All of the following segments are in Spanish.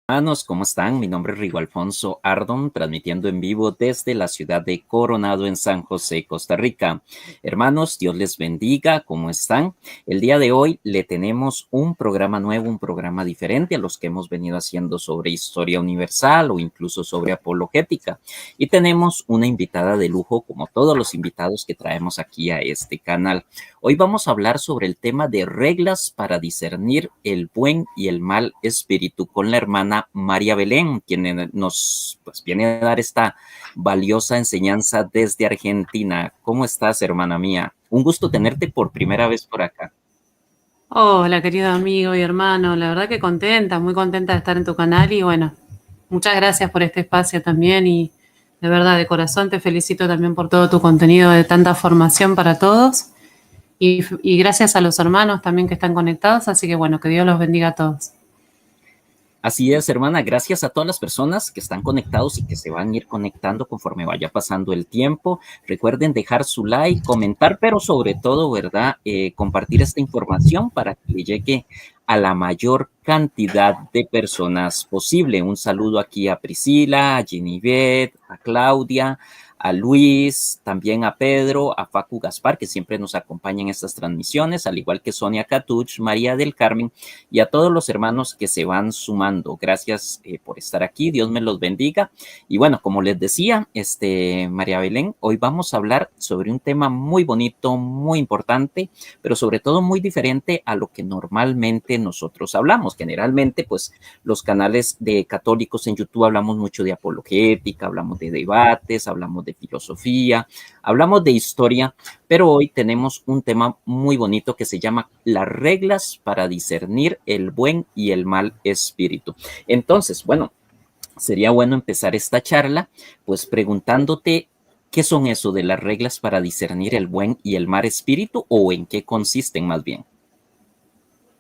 Hermanos, ¿cómo están? Mi nombre es Rigo Alfonso Ardon, transmitiendo en vivo desde la ciudad de Coronado en San José, Costa Rica. Hermanos, Dios les bendiga, ¿cómo están? El día de hoy le tenemos un programa nuevo, un programa diferente a los que hemos venido haciendo sobre historia universal o incluso sobre apologética. Y tenemos una invitada de lujo, como todos los invitados que traemos aquí a este canal. Hoy vamos a hablar sobre el tema de reglas para discernir el buen y el mal espíritu con la hermana María Belén, quien nos viene a dar esta valiosa enseñanza desde Argentina. ¿Cómo estás, hermana mía? Un gusto tenerte por primera vez por acá. Hola, querido amigo y hermano, la verdad que contenta, muy contenta de estar en tu canal y bueno, muchas gracias por este espacio también y de verdad, de corazón te felicito también por todo tu contenido de tanta formación para todos y gracias a los hermanos también que están conectados, así que bueno, que Dios los bendiga a todos. Así es, hermana. Gracias a todas las personas que están conectados y que se van a ir conectando conforme vaya pasando el tiempo. Recuerden dejar su like, comentar, pero sobre todo, ¿verdad? Compartir esta información para que le llegue a la mayor cantidad de personas posible. Un saludo aquí a Priscila, a Genivet, a Claudia, a Luis, también a Pedro, a Facu Gaspar, que siempre nos acompaña en estas transmisiones, al igual que Sonia Catuch, María del Carmen y a todos los hermanos que se van sumando. Gracias por estar aquí, Dios me los bendiga. Y bueno, como les decía, María Belén, hoy vamos a hablar sobre un tema muy bonito, muy importante, pero sobre todo muy diferente a lo que normalmente nosotros hablamos. Generalmente, pues los canales de católicos en YouTube hablamos mucho de apologética, hablamos de debates, hablamos de filosofía, hablamos de historia, pero hoy tenemos un tema muy bonito que se llama las reglas para discernir el buen y el mal espíritu. Entonces, bueno, sería bueno empezar esta charla pues preguntándote qué son eso de las reglas para discernir el buen y el mal espíritu o en qué consisten más bien.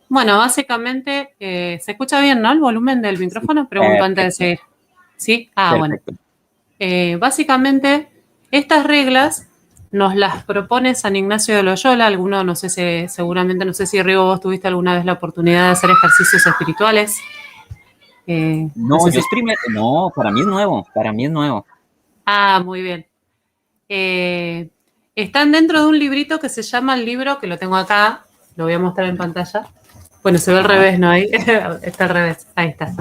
Bueno, básicamente, ¿se escucha bien, no? El volumen del Sí, micrófono, pregunto antes de perfecto, seguir. ¿Sí? Ah, bueno. perfecto. Básicamente, estas reglas nos las propone San Ignacio de Loyola. Alguno, no sé si, seguramente, no sé si Rigo, vos tuviste alguna vez la oportunidad de hacer ejercicios espirituales. No No, sé yo si. es primero, no, para mí es nuevo, para mí es nuevo. Ah, muy bien. Eh, Están dentro de un librito que se llama el libro, que lo tengo acá, lo voy a mostrar en pantalla. Bueno, se ve al Ajá. revés, ¿no? Ahí está al revés, ahí está.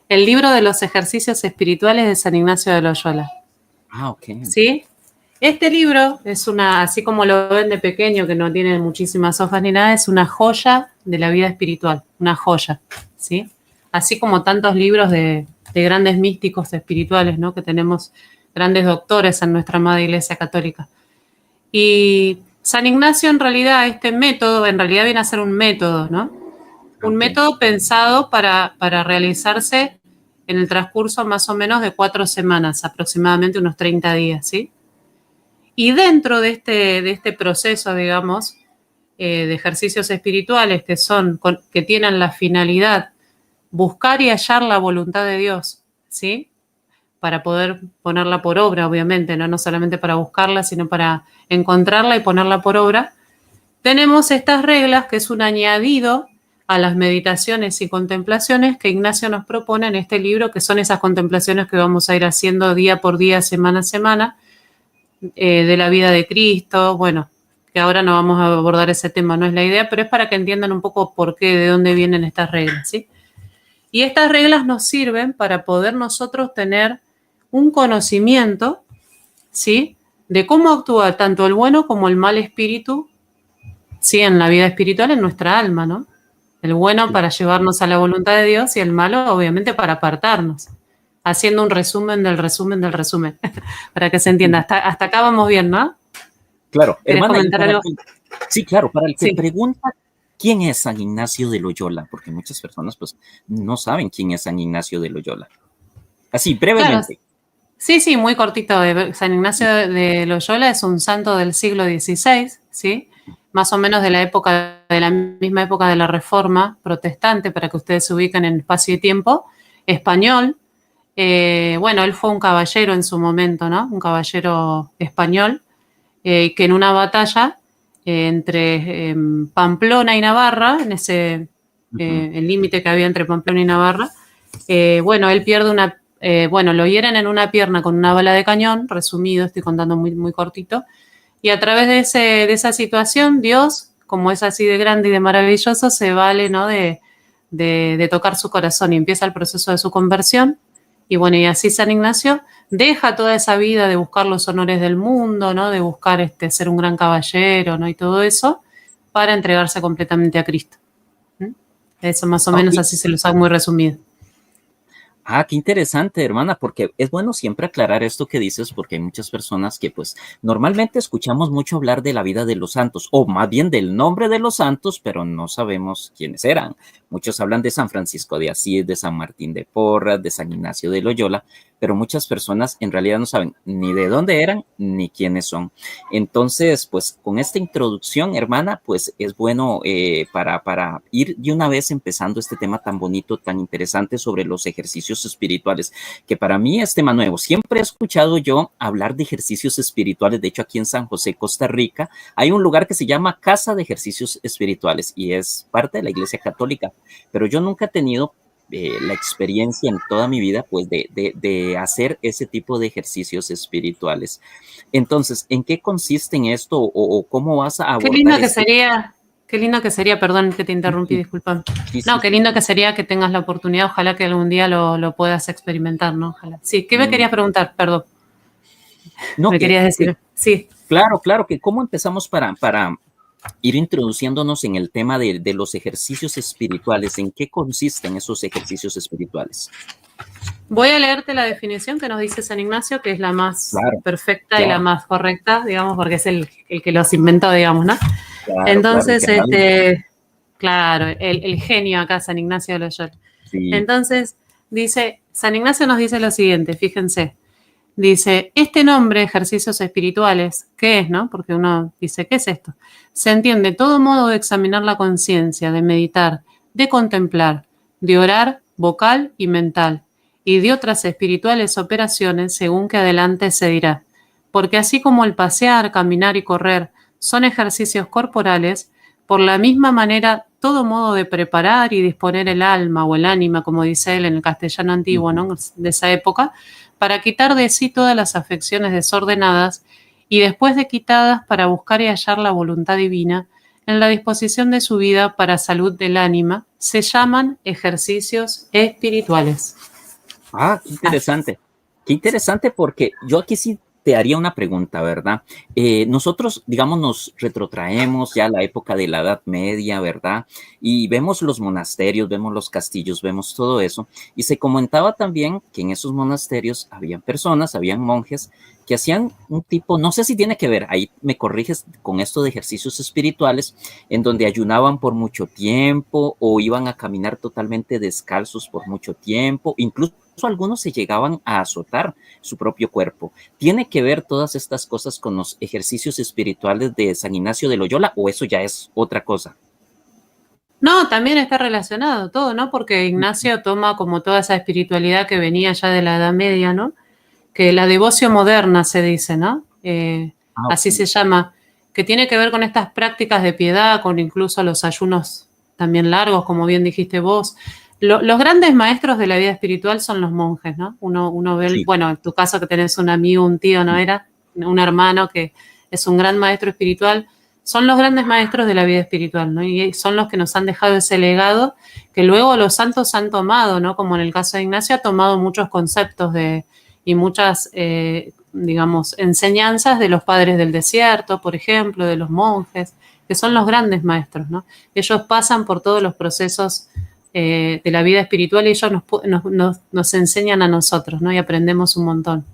El libro de los ejercicios espirituales de San Ignacio de Loyola. Ah, ok. ¿Sí? Este libro es una, así como lo ven de pequeño, que no tiene muchísimas hojas ni nada, es una joya de la vida espiritual, una joya, ¿sí? Así como tantos libros de grandes místicos espirituales, ¿no? Que tenemos grandes doctores en nuestra amada Iglesia Católica. Y San Ignacio, en realidad, este método, en realidad viene a ser un método, ¿no? Un Ok. método pensado para realizarse en el transcurso más o menos de 4 semanas, aproximadamente unos 30 días, ¿sí? Y dentro de este proceso, digamos, de ejercicios espirituales que tienen la finalidad buscar y hallar la voluntad de Dios, ¿sí? Para poder ponerla por obra, obviamente, ¿no? No solamente para buscarla, sino para encontrarla y ponerla por obra. Tenemos estas reglas que es un añadido a las meditaciones y contemplaciones que Ignacio nos propone en este libro, que son esas contemplaciones que vamos a ir haciendo día por día, semana a semana, de la vida de Cristo, bueno, que ahora no vamos a abordar ese tema, no es la idea, pero es para que entiendan un poco por qué, de dónde vienen estas reglas, ¿sí? Y estas reglas nos sirven para poder nosotros tener un conocimiento, ¿sí? De cómo actúa tanto el bueno como el mal espíritu, ¿sí? En la vida espiritual, en nuestra alma, ¿no? El bueno para llevarnos a la voluntad de Dios y el malo, obviamente, para apartarnos. Haciendo un resumen del resumen del resumen, para que se entienda. Hasta acá vamos bien, ¿no? Claro, ¿Querés hermana, y comentar para algo? ti, sí, claro, para el que Sí. pregunta quién es San Ignacio de Loyola, porque muchas personas pues no saben quién es San Ignacio de Loyola. Así, Claro, brevemente. sí, sí, muy cortito. San Ignacio de Loyola es un santo del siglo XVI, ¿sí? Más o menos de la misma época de la Reforma protestante, para que ustedes se ubiquen en espacio y tiempo, español. Bueno, él fue un caballero en su momento, ¿no? Un caballero español, que en una batalla entre Pamplona y Navarra, en ese Ujú. el límite que había entre Pamplona y Navarra, bueno, él pierde lo hieren en una pierna con una bala de cañón, resumido, estoy contando muy, muy cortito, y a través de esa situación, Dios, como es así de grande y de maravilloso, se vale, ¿no?, de tocar su corazón y empieza el proceso de su conversión. Y bueno, y así San Ignacio deja toda esa vida de buscar los honores del mundo, ¿no?, de buscar ser un gran caballero, ¿no?, y todo eso, para entregarse completamente a Cristo. Eso más o menos así se los hago muy resumido. Qué interesante, hermana, porque es bueno siempre aclarar esto que dices, porque hay muchas personas que pues normalmente escuchamos mucho hablar de la vida de los santos, o más bien del nombre de los santos, pero no sabemos quiénes eran. Muchos hablan de San Francisco de Asís, de San Martín de Porras, de San Ignacio de Loyola, pero muchas personas en realidad no saben ni de dónde eran ni quiénes son. Entonces, pues con esta introducción, hermana, pues es bueno para ir de una vez empezando este tema tan bonito, tan interesante sobre los ejercicios espirituales, que para mí es tema nuevo. Siempre he escuchado yo hablar de ejercicios espirituales. De hecho, aquí en San José, Costa Rica, hay un lugar que se llama Casa de Ejercicios Espirituales y es parte de la Iglesia Católica, pero yo nunca he tenido la experiencia en toda mi vida, pues, de hacer ese tipo de ejercicios espirituales. Entonces, ¿en qué consiste en esto o cómo vas a abordar Qué lindo que sería, perdón que te interrumpí, disculpa. Sí, No, sí. qué lindo que sería que tengas la oportunidad, ojalá que algún día lo puedas experimentar, ¿no? Ojalá. Sí, ¿qué me querías preguntar? Perdón. No, Me querías decir. Sí. claro, que cómo empezamos para ir introduciéndonos en el tema de los ejercicios espirituales. ¿En qué consisten esos ejercicios espirituales? Voy a leerte la definición que nos dice San Ignacio, que es la más perfecta y la Claro, más correcta, digamos, porque es el que los inventó, digamos, ¿no? claro, Entonces, claro. claro, el genio acá, San Ignacio de Loyola. Sí. Entonces, San Ignacio nos dice lo siguiente, fíjense. Dice, este nombre, ejercicios espirituales, ¿qué es, no? Porque uno dice, ¿qué es esto? Se entiende todo modo de examinar la conciencia, de meditar, de contemplar, de orar, vocal y mental, y de otras espirituales operaciones, según que adelante se dirá. Porque así como el pasear, caminar y correr son ejercicios corporales, por la misma manera, todo modo de preparar y disponer el alma o el ánima, como dice él en el castellano antiguo, ¿no?, de esa época, para quitar de sí todas las afecciones desordenadas y después de quitadas para buscar y hallar la voluntad divina en la disposición de su vida para salud del ánima, se llaman ejercicios espirituales. Qué interesante. Qué interesante porque yo aquí sí te haría una pregunta, ¿verdad? Nosotros, digamos, nos retrotraemos ya a la época de la Edad Media, ¿verdad? Y vemos los monasterios, vemos los castillos, vemos todo eso. Y se comentaba también que en esos monasterios habían personas, habían monjes que hacían un tipo, no sé si tiene que ver, ahí me corriges con esto de ejercicios espirituales, en donde ayunaban por mucho tiempo o iban a caminar totalmente descalzos por mucho tiempo, incluso algunos se llegaban a azotar su propio cuerpo. ¿Tiene que ver todas estas cosas con los ejercicios espirituales de San Ignacio de Loyola o eso ya es otra cosa? No, también está relacionado todo, ¿no? Porque Ignacio toma como toda esa espiritualidad que venía ya de la Edad Media, ¿no? Que la devoción moderna se dice, ¿no? Así se llama, que tiene que ver con estas prácticas de piedad, con incluso los ayunos también largos, como bien dijiste vos. Los grandes maestros de la vida espiritual son los monjes, ¿no? Uno ve, bueno, en tu caso que tenés un amigo, un tío, ¿no era? Un hermano que es un gran maestro espiritual. Son los grandes maestros de la vida espiritual, ¿no? Y son los que nos han dejado ese legado que luego los santos han tomado, ¿no? Como en el caso de Ignacio, ha tomado muchos conceptos y muchas, digamos, enseñanzas de los padres del desierto, por ejemplo, de los monjes, que son los grandes maestros, ¿no? Ellos pasan por todos los procesos de la vida espiritual y ellos nos enseñan a nosotros, ¿no? Y aprendemos un montón.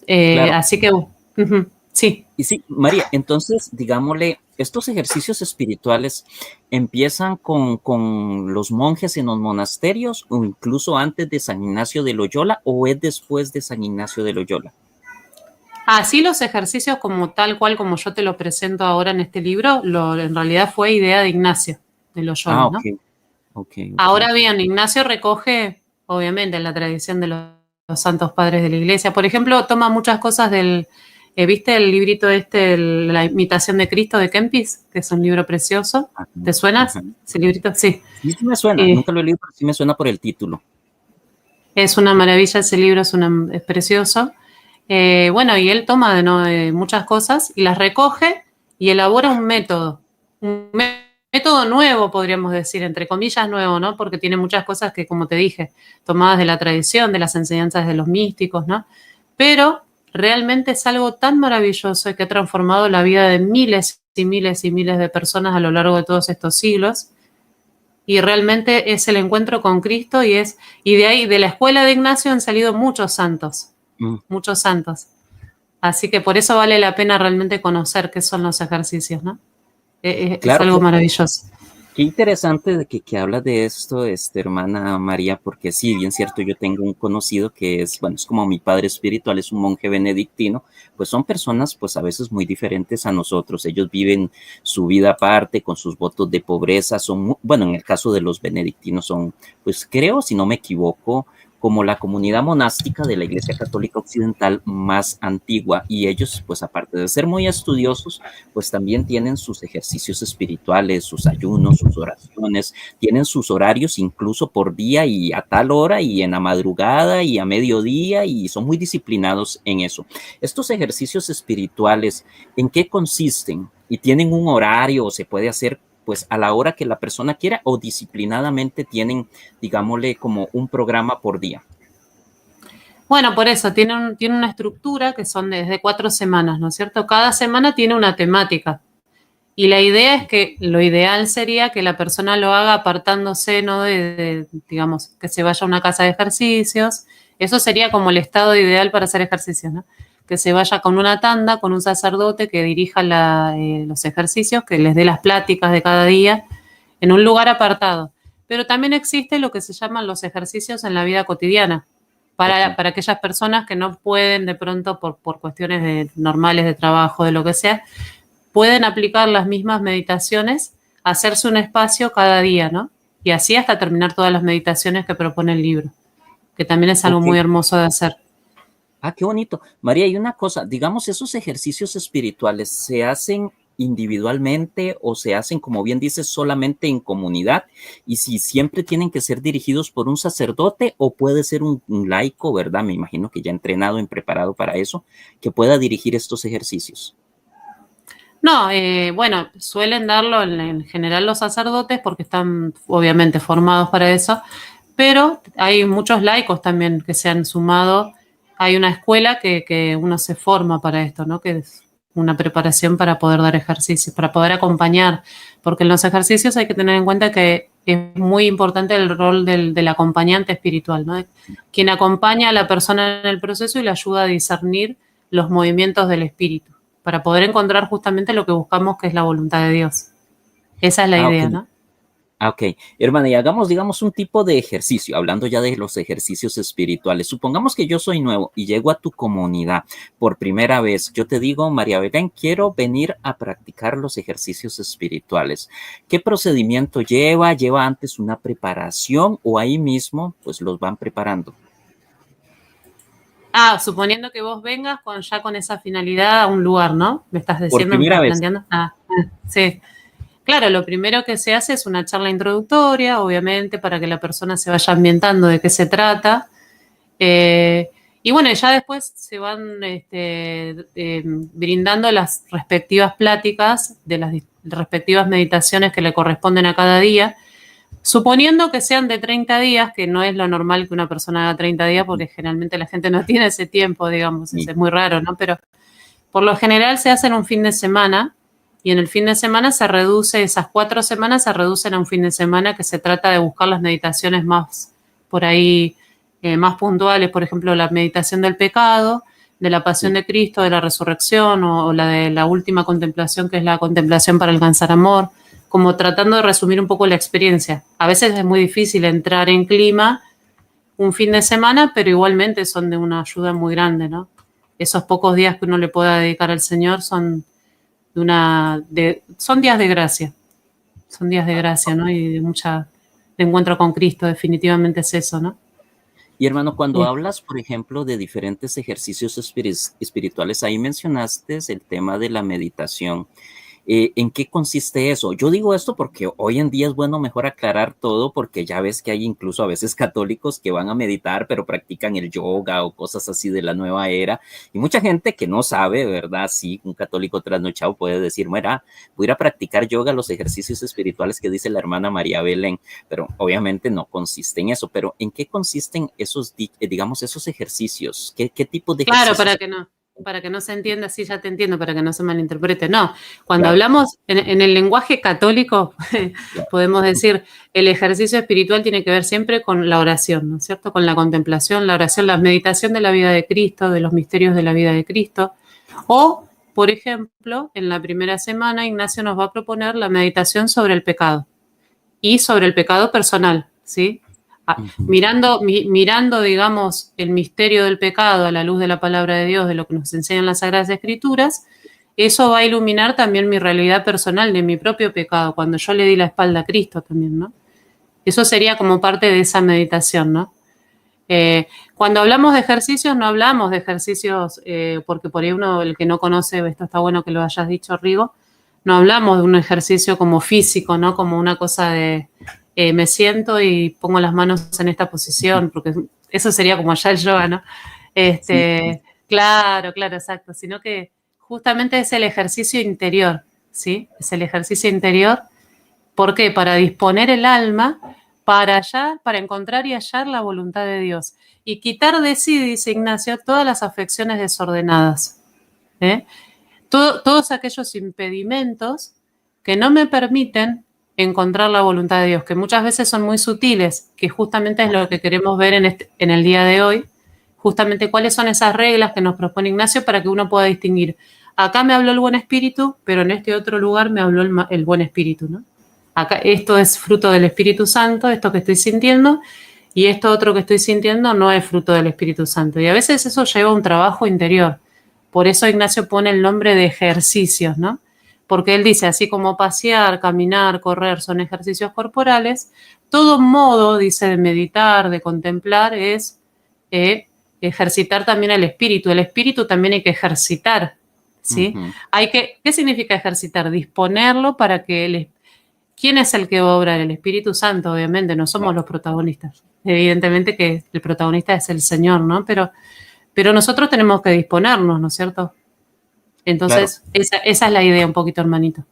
Claro. Así que, sí. Y sí, María, entonces, digámosle, estos ejercicios espirituales empiezan con los monjes en los monasterios o incluso antes de San Ignacio de Loyola o es después de San Ignacio de Loyola. Así los ejercicios como tal cual como yo te lo presento ahora en este libro, en realidad fue idea de Ignacio de Loyola, ¿no? Okay. Ahora bien, Ignacio recoge, obviamente, la tradición de los santos padres de la iglesia. Por ejemplo, toma muchas cosas ¿viste el librito La imitación de Cristo de Kempis? Que es un libro precioso. ¿Te suena ese librito? Sí. Sí me suena, nunca lo he leído, pero sí me suena por el título. Es una maravilla ese libro, es precioso. Bueno, y él toma muchas cosas y las recoge y elabora un método nuevo, podríamos decir, entre comillas nuevo, ¿no? Porque tiene muchas cosas que, como te dije, tomadas de la tradición, de las enseñanzas de los místicos, ¿no? Pero realmente es algo tan maravilloso y que ha transformado la vida de miles y miles y miles de personas a lo largo de todos estos siglos. Y realmente es el encuentro con Cristo y de ahí, de la escuela de Ignacio han salido muchos santos, Mm, muchos santos. Así que por eso vale la pena realmente conocer qué son los ejercicios, ¿no? Es claro, algo maravilloso. qué interesante de que hablas de esto, hermana María, porque sí, bien cierto, yo tengo un conocido que es, bueno, es como mi padre espiritual, es un monje benedictino, pues son personas pues a veces muy diferentes a nosotros, ellos viven su vida aparte con sus votos de pobreza, bueno, en el caso de los benedictinos son, pues creo, si no me equivoco, como la comunidad monástica de la Iglesia Católica Occidental más antigua y ellos pues aparte de ser muy estudiosos, pues también tienen sus ejercicios espirituales, sus ayunos, sus oraciones, tienen sus horarios incluso por día y a tal hora y en la madrugada y a mediodía y son muy disciplinados en eso. Estos ejercicios espirituales, ¿en qué consisten? ¿Y tienen un horario o se puede hacer pues a la hora que la persona quiera o disciplinadamente tienen, digámosle, como un programa por día? Bueno, por eso, tiene una estructura que son desde 4 semanas, ¿no es cierto? Cada semana tiene una temática. Y la idea es que lo ideal sería que la persona lo haga apartándose, ¿no? Digamos, que se vaya a una casa de ejercicios. Eso sería como el estado ideal para hacer ejercicios, ¿no? Que se vaya con una tanda, con un sacerdote que dirija los ejercicios, que les dé las pláticas de cada día en un lugar apartado. Pero también existe lo que se llaman los ejercicios en la vida cotidiana, Ok. para aquellas personas que no pueden de pronto por cuestiones normales de trabajo, de lo que sea, pueden aplicar las mismas meditaciones, hacerse un espacio cada día, ¿no? Y así hasta terminar todas las meditaciones que propone el libro, que también es algo Ok. muy hermoso de hacer. Ah, qué bonito. María, hay una cosa, digamos, esos ejercicios espirituales se hacen individualmente o se hacen, como bien dices, solamente en comunidad y si siempre tienen que ser dirigidos por un sacerdote o puede ser un laico, ¿verdad? Me imagino que ya entrenado, en preparado para eso, que pueda dirigir estos ejercicios. No, bueno, suelen darlo en general los sacerdotes porque están obviamente formados para eso, pero hay muchos laicos también que se han sumado. Hay una escuela que uno se forma para esto, ¿no? Que es una preparación para poder dar ejercicios, para poder acompañar, porque en los ejercicios hay que tener en cuenta que es muy importante el rol del acompañante espiritual, ¿no? Quien acompaña a la persona en el proceso y le ayuda a discernir los movimientos del espíritu para poder encontrar justamente lo que buscamos, que es la voluntad de Dios. Esa es la Ah, ok. idea, ¿no? Ah, ok, hermana, y hagamos, digamos, un tipo de ejercicio, hablando ya de los ejercicios espirituales. Supongamos que yo soy nuevo y llego a tu comunidad por primera vez. Yo te digo, María Belén, quiero venir a practicar los ejercicios espirituales. ¿Qué procedimiento lleva? ¿Lleva antes una preparación o ahí mismo, pues los van preparando? Ah, suponiendo que vos vengas ya con esa finalidad a un lugar, ¿no? Me estás Por diciendo, me primera estás vez. planteando. Sí. Claro, lo primero que se hace es una charla introductoria, obviamente, para que la persona se vaya ambientando de qué se trata. Y bueno, ya después se van brindando las respectivas pláticas de las respectivas meditaciones que le corresponden a cada día, suponiendo que sean de 30 días, que no es lo normal que una persona haga 30 días, porque generalmente la gente no tiene ese tiempo, digamos, Sí. es muy raro, ¿no? Pero por lo general se hacen un fin de semana y en el fin de semana se reduce, esas 4 semanas se reducen a un fin de semana que se trata de buscar las meditaciones más por ahí, más puntuales, por ejemplo, la meditación del pecado, de la pasión Sí. de Cristo, de la resurrección o la de la última contemplación, que es la contemplación para alcanzar amor, como tratando de resumir un poco la experiencia. A veces es muy difícil entrar en clima un fin de semana, pero igualmente son de una ayuda muy grande, ¿no? Esos pocos días que uno le pueda dedicar al Señor son días de gracia, son días de gracia, ¿no? Y de encuentro con Cristo, definitivamente es eso, ¿no? Y hermano, cuando Eh, hablas, por ejemplo, de diferentes ejercicios espirituales, ahí mencionaste el tema de la meditación. ¿En qué consiste eso? Yo digo esto porque hoy en día es bueno mejor aclarar todo porque ya ves que hay incluso a veces católicos que van a meditar pero practican el yoga o cosas así de la nueva era y mucha gente que no sabe, ¿verdad? Sí, un católico trasnochado puede decir, mira, voy a ir a practicar yoga, los ejercicios espirituales que dice la hermana María Belén, pero obviamente no consiste en eso. Pero ¿en qué consisten esos, digamos, esos ejercicios? ¿Qué tipo de Claro, ejercicios? para que no se entienda, sí, ya te entiendo, para que no se malinterprete. No, cuando Claro, hablamos en el lenguaje católico, claro. podemos decir, el ejercicio espiritual tiene que ver siempre con la oración, ¿no es cierto? Con la contemplación, la oración, la meditación de la vida de Cristo, de los misterios de la vida de Cristo. O, por ejemplo, en la primera semana, Ignacio nos va a proponer la meditación sobre el pecado y sobre el pecado personal, ¿sí? Mirando, digamos, el misterio del pecado a la luz de la palabra de Dios, de lo que nos enseñan las Sagradas Escrituras, eso va a iluminar también mi realidad personal de mi propio pecado, cuando yo le di la espalda a Cristo también, ¿no? Eso sería como parte de esa meditación, ¿no? Cuando hablamos de ejercicios, no hablamos de ejercicios, porque por ahí uno, el que no conoce, esto está bueno que lo hayas dicho, Rigo, no hablamos de un ejercicio como físico, ¿no? Como una cosa de me siento y pongo las manos en esta posición, porque eso sería como allá el yoga, ¿no? Sí, Claro, exacto, sino que justamente es el ejercicio interior, ¿sí? Es el ejercicio interior. ¿Por qué? Para disponer el alma para encontrar y hallar la voluntad de Dios. Y quitar de sí, dice Ignacio, todas las afecciones desordenadas. ¿Eh? Todos aquellos impedimentos que no me permiten encontrar la voluntad de Dios, que muchas veces son muy sutiles, que justamente es lo que queremos ver en el día de hoy, justamente cuáles son esas reglas que nos propone Ignacio para que uno pueda distinguir. Acá me habló el buen espíritu, pero en este otro lugar me habló el buen espíritu, ¿no? Acá, esto es fruto del Espíritu Santo, esto que estoy sintiendo, y esto otro que estoy sintiendo no es fruto del Espíritu Santo. Y a veces eso lleva un trabajo interior. Por eso Ignacio pone el nombre de ejercicios, ¿no? Porque él dice, así como pasear, caminar, correr son ejercicios corporales, todo modo, dice, de meditar, de contemplar, es ejercitar también el espíritu. El espíritu también hay que ejercitar, ¿sí? ujú, ¿Qué significa ejercitar? Disponerlo para que ¿quién es el que va a obrar? El Espíritu Santo, obviamente, no somos los protagonistas. Evidentemente que el protagonista es el Señor, ¿no? Pero nosotros tenemos que disponernos, ¿no es cierto? claro. Entonces, esa es la idea un poquito, hermanito.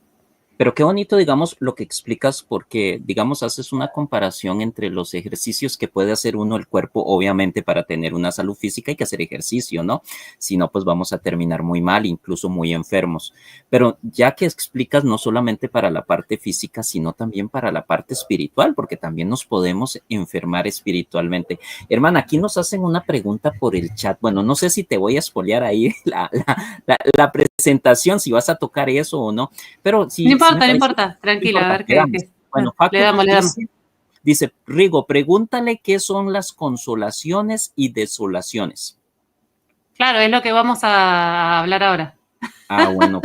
Pero qué bonito, digamos, lo que explicas, porque, digamos, haces una comparación entre los ejercicios que puede hacer uno el cuerpo, obviamente, para tener una salud física hay que hacer ejercicio, ¿no? Si no, pues vamos a terminar muy mal, incluso muy enfermos. Pero ya que explicas no solamente para la parte física, sino también para la parte espiritual, porque también nos podemos enfermar espiritualmente. Hermana, aquí nos hacen una pregunta por el chat. Bueno, no sé si te voy a espolear ahí la presentación, si vas a tocar eso o no, pero No sí me importa, no parece, importa. no Tranquila, a importa, ver le damos. Bueno, le Facu damos, nos le damos. dice, Rigo, pregúntale qué son las consolaciones y desolaciones. Claro, es lo que vamos a hablar ahora. Ah, bueno,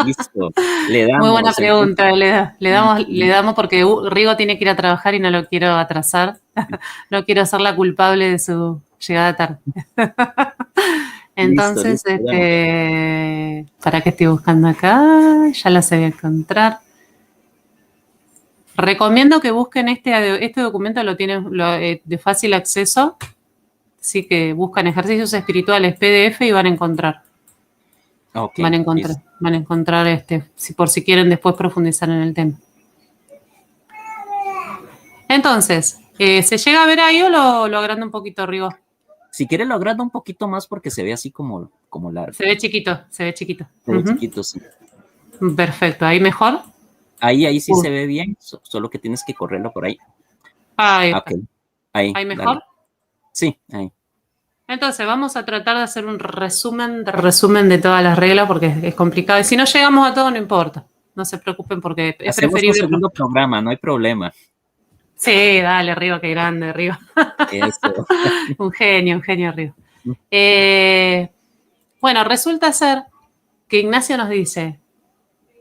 listo, le Muy buena damos. Entonces, pregunta, le damos porque Rigo tiene que ir a trabajar y no lo quiero atrasar. No quiero ser la culpable de su llegada tarde. listo, Entonces, listo, le damos. ¿para qué estoy buscando acá? Ya las voy a encontrar. Recomiendo que busquen este documento, lo tienen de fácil acceso. Así que buscan ejercicios espirituales PDF y van a encontrar. Ok, listo. Van a encontrar por si quieren después profundizar en el tema. Entonces, ¿se llega a ver ahí o lo agrando un poquito, Rigo? Si quiere lo agranda un poquito más porque se ve así como largo. Se ve chiquito, se ve chiquito. Se ve chiquito, sí. Perfecto, ¿ahí mejor? Ahí sí Uh, se ve bien, solo que tienes que correrlo por ahí. Ahí Ok, está. ahí, ¿Ahí dale. mejor? Sí, ahí. Entonces, vamos a tratar de hacer un resumen de todas las reglas porque es complicado. Y si no llegamos a todo, no importa. No se preocupen porque es Hacemos un preferible. segundo programa, no hay problema. Sí, dale, Rigo, qué grande, Rigo. Eso. Un genio, Rigo. Bueno, resulta ser que Ignacio nos dice,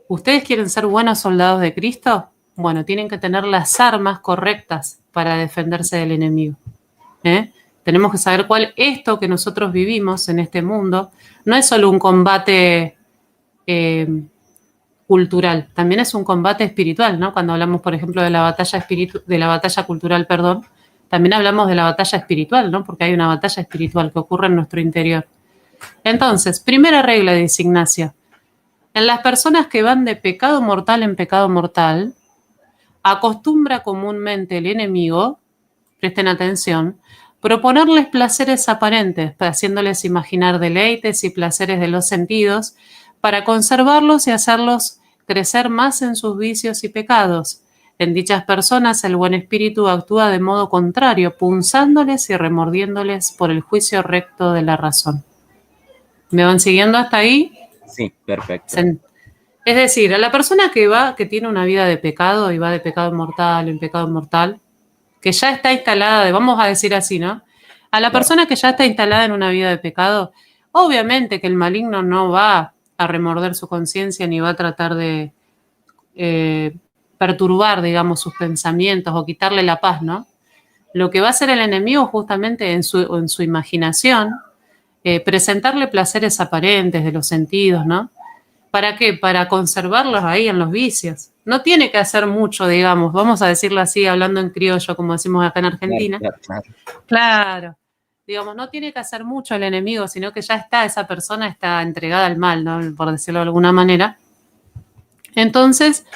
¿ustedes quieren ser buenos soldados de Cristo? Bueno, tienen que tener las armas correctas para defenderse del enemigo. Tenemos que saber esto que nosotros vivimos en este mundo no es solo un combate cultural, también es un combate espiritual, ¿no? Cuando hablamos, por ejemplo, de la batalla cultural, perdón, también hablamos de la batalla espiritual, ¿no? Porque hay una batalla espiritual que ocurre en nuestro interior. Entonces, primera regla, dice Ignacio. En las personas que van de pecado mortal en pecado mortal, acostumbra comúnmente el enemigo, presten atención, proponerles placeres aparentes, haciéndoles imaginar deleites y placeres de los sentidos, para conservarlos y hacerlos crecer más en sus vicios y pecados. En dichas personas el buen espíritu actúa de modo contrario, punzándoles y remordiéndoles por el juicio recto de la razón. ¿Me van siguiendo hasta ahí? Sí, perfecto. Es decir, a la persona que tiene una vida de pecado y va de pecado mortal en pecado mortal, que ya está instalada, vamos a decir así, ¿no? A la persona que ya está instalada en una vida de pecado, obviamente que el maligno no va a remorder su conciencia ni va a tratar de perturbar, digamos, sus pensamientos o quitarle la paz, ¿no? Lo que va a hacer el enemigo justamente en su imaginación, presentarle placeres aparentes de los sentidos, ¿no? ¿Para qué? Para conservarlos ahí en los vicios. No tiene que hacer mucho, digamos, vamos a decirlo así, hablando en criollo, como decimos acá en Argentina. Claro. Digamos, no tiene que hacer mucho el enemigo, sino que ya está, esa persona está entregada al mal, ¿no? Por decirlo de alguna manera. Entonces,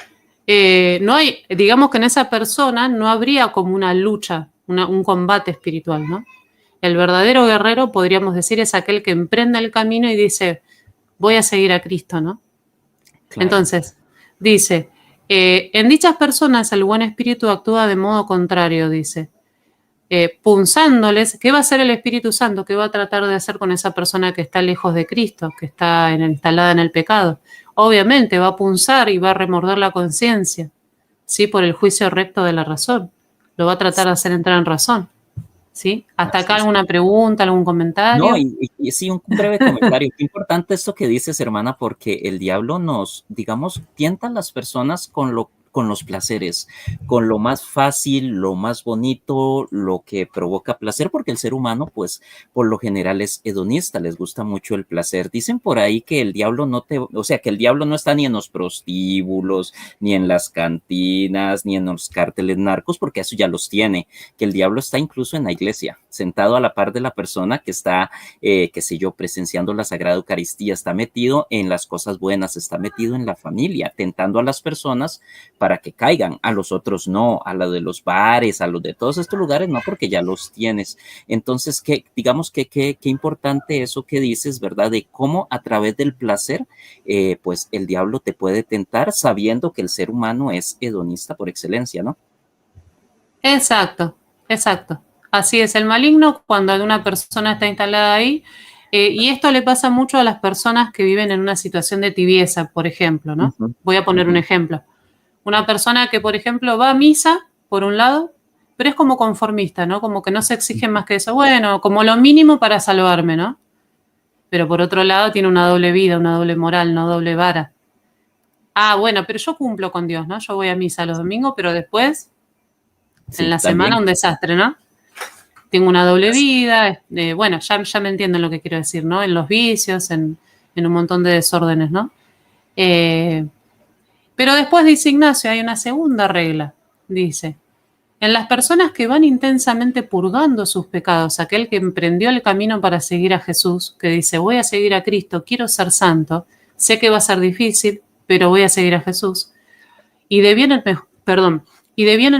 no hay, digamos que en esa persona no habría como una lucha, un combate espiritual, ¿no? El verdadero guerrero, podríamos decir, es aquel que emprende el camino y dice, voy a seguir a Cristo, ¿no? Claro. Entonces, dice, en dichas personas el buen espíritu actúa de modo contrario, dice, punzándoles. ¿Qué va a hacer el Espíritu Santo? ¿Qué va a tratar de hacer con esa persona que está lejos de Cristo, que está instalada en el pecado? Obviamente va a punzar y va a remorder la conciencia, ¿sí? Por el juicio recto de la razón. Lo va a tratar de hacer entrar en razón, ¿sí? ¿Hasta acá alguna pregunta, algún comentario? No, y sí, un breve comentario. Qué importante esto que dices, hermana, porque el diablo nos, digamos, tienta a las personas con los placeres, con lo más fácil, lo más bonito, lo que provoca placer, porque el ser humano, pues, por lo general es hedonista, les gusta mucho el placer. Dicen por ahí que el diablo que el diablo no está ni en los prostíbulos, ni en las cantinas, ni en los cárteles narcos, porque eso ya los tiene, que el diablo está incluso en la iglesia, sentado a la par de la persona que está, qué sé yo, presenciando la Sagrada Eucaristía, está metido en las cosas buenas, está metido en la familia, tentando a las personas para que caigan, a los otros no, a los de los bares, a los de todos estos lugares no, porque ya los tienes. Entonces, digamos que qué importante eso que dices, ¿verdad? De cómo a través del placer, pues el diablo te puede tentar sabiendo que el ser humano es hedonista por excelencia, ¿no? Exacto, exacto. Así es, el maligno cuando una persona está instalada ahí, y esto le pasa mucho a las personas que viven en una situación de tibieza, por ejemplo, ¿no? Voy a poner un ejemplo. Una persona que, por ejemplo, va a misa, por un lado, pero es como conformista, ¿no? Como que no se exige más que eso. Bueno, como lo mínimo para salvarme, ¿no? Pero por otro lado tiene una doble vida, una doble moral, una doble vara. Ah, bueno, pero yo cumplo con Dios, ¿no? Yo voy a misa los domingos, pero después, sí, en la semana, un desastre, ¿no? Tengo una doble vida, bueno, ya me entienden lo que quiero decir, ¿no? En los vicios, en un montón de desórdenes, ¿no? Pero después dice Ignacio, hay una segunda regla, dice, en las personas que van intensamente purgando sus pecados, aquel que emprendió el camino para seguir a Jesús, que dice, voy a seguir a Cristo, quiero ser santo, sé que va a ser difícil, pero voy a seguir a Jesús, y devienen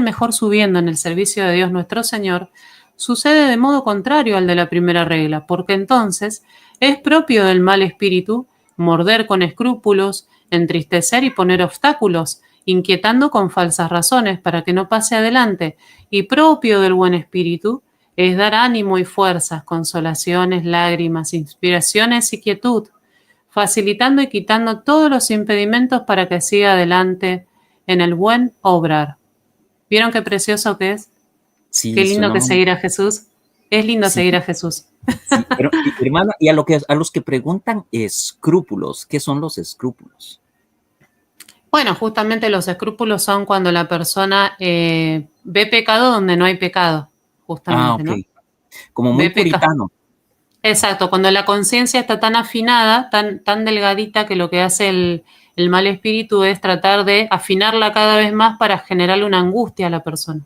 mejor subiendo en el servicio de Dios nuestro Señor, sucede de modo contrario al de la primera regla, porque entonces es propio del mal espíritu morder con escrúpulos, entristecer y poner obstáculos, inquietando con falsas razones para que no pase adelante, y propio del buen espíritu es dar ánimo y fuerzas, consolaciones, lágrimas, inspiraciones y quietud, facilitando y quitando todos los impedimentos para que siga adelante en el buen obrar. ¿Vieron qué precioso que es? Sí, qué lindo que seguir a Jesús. Es lindo seguir a Jesús. Sí, pero, hermana, y a los que preguntan escrúpulos, ¿qué son los escrúpulos? Bueno, justamente los escrúpulos son cuando la persona ve pecado donde no hay pecado, justamente, okay. ¿No? Como muy puritano. Exacto, cuando la conciencia está tan afinada, tan delgadita, que lo que hace el mal espíritu es tratar de afinarla cada vez más para generarle una angustia a la persona.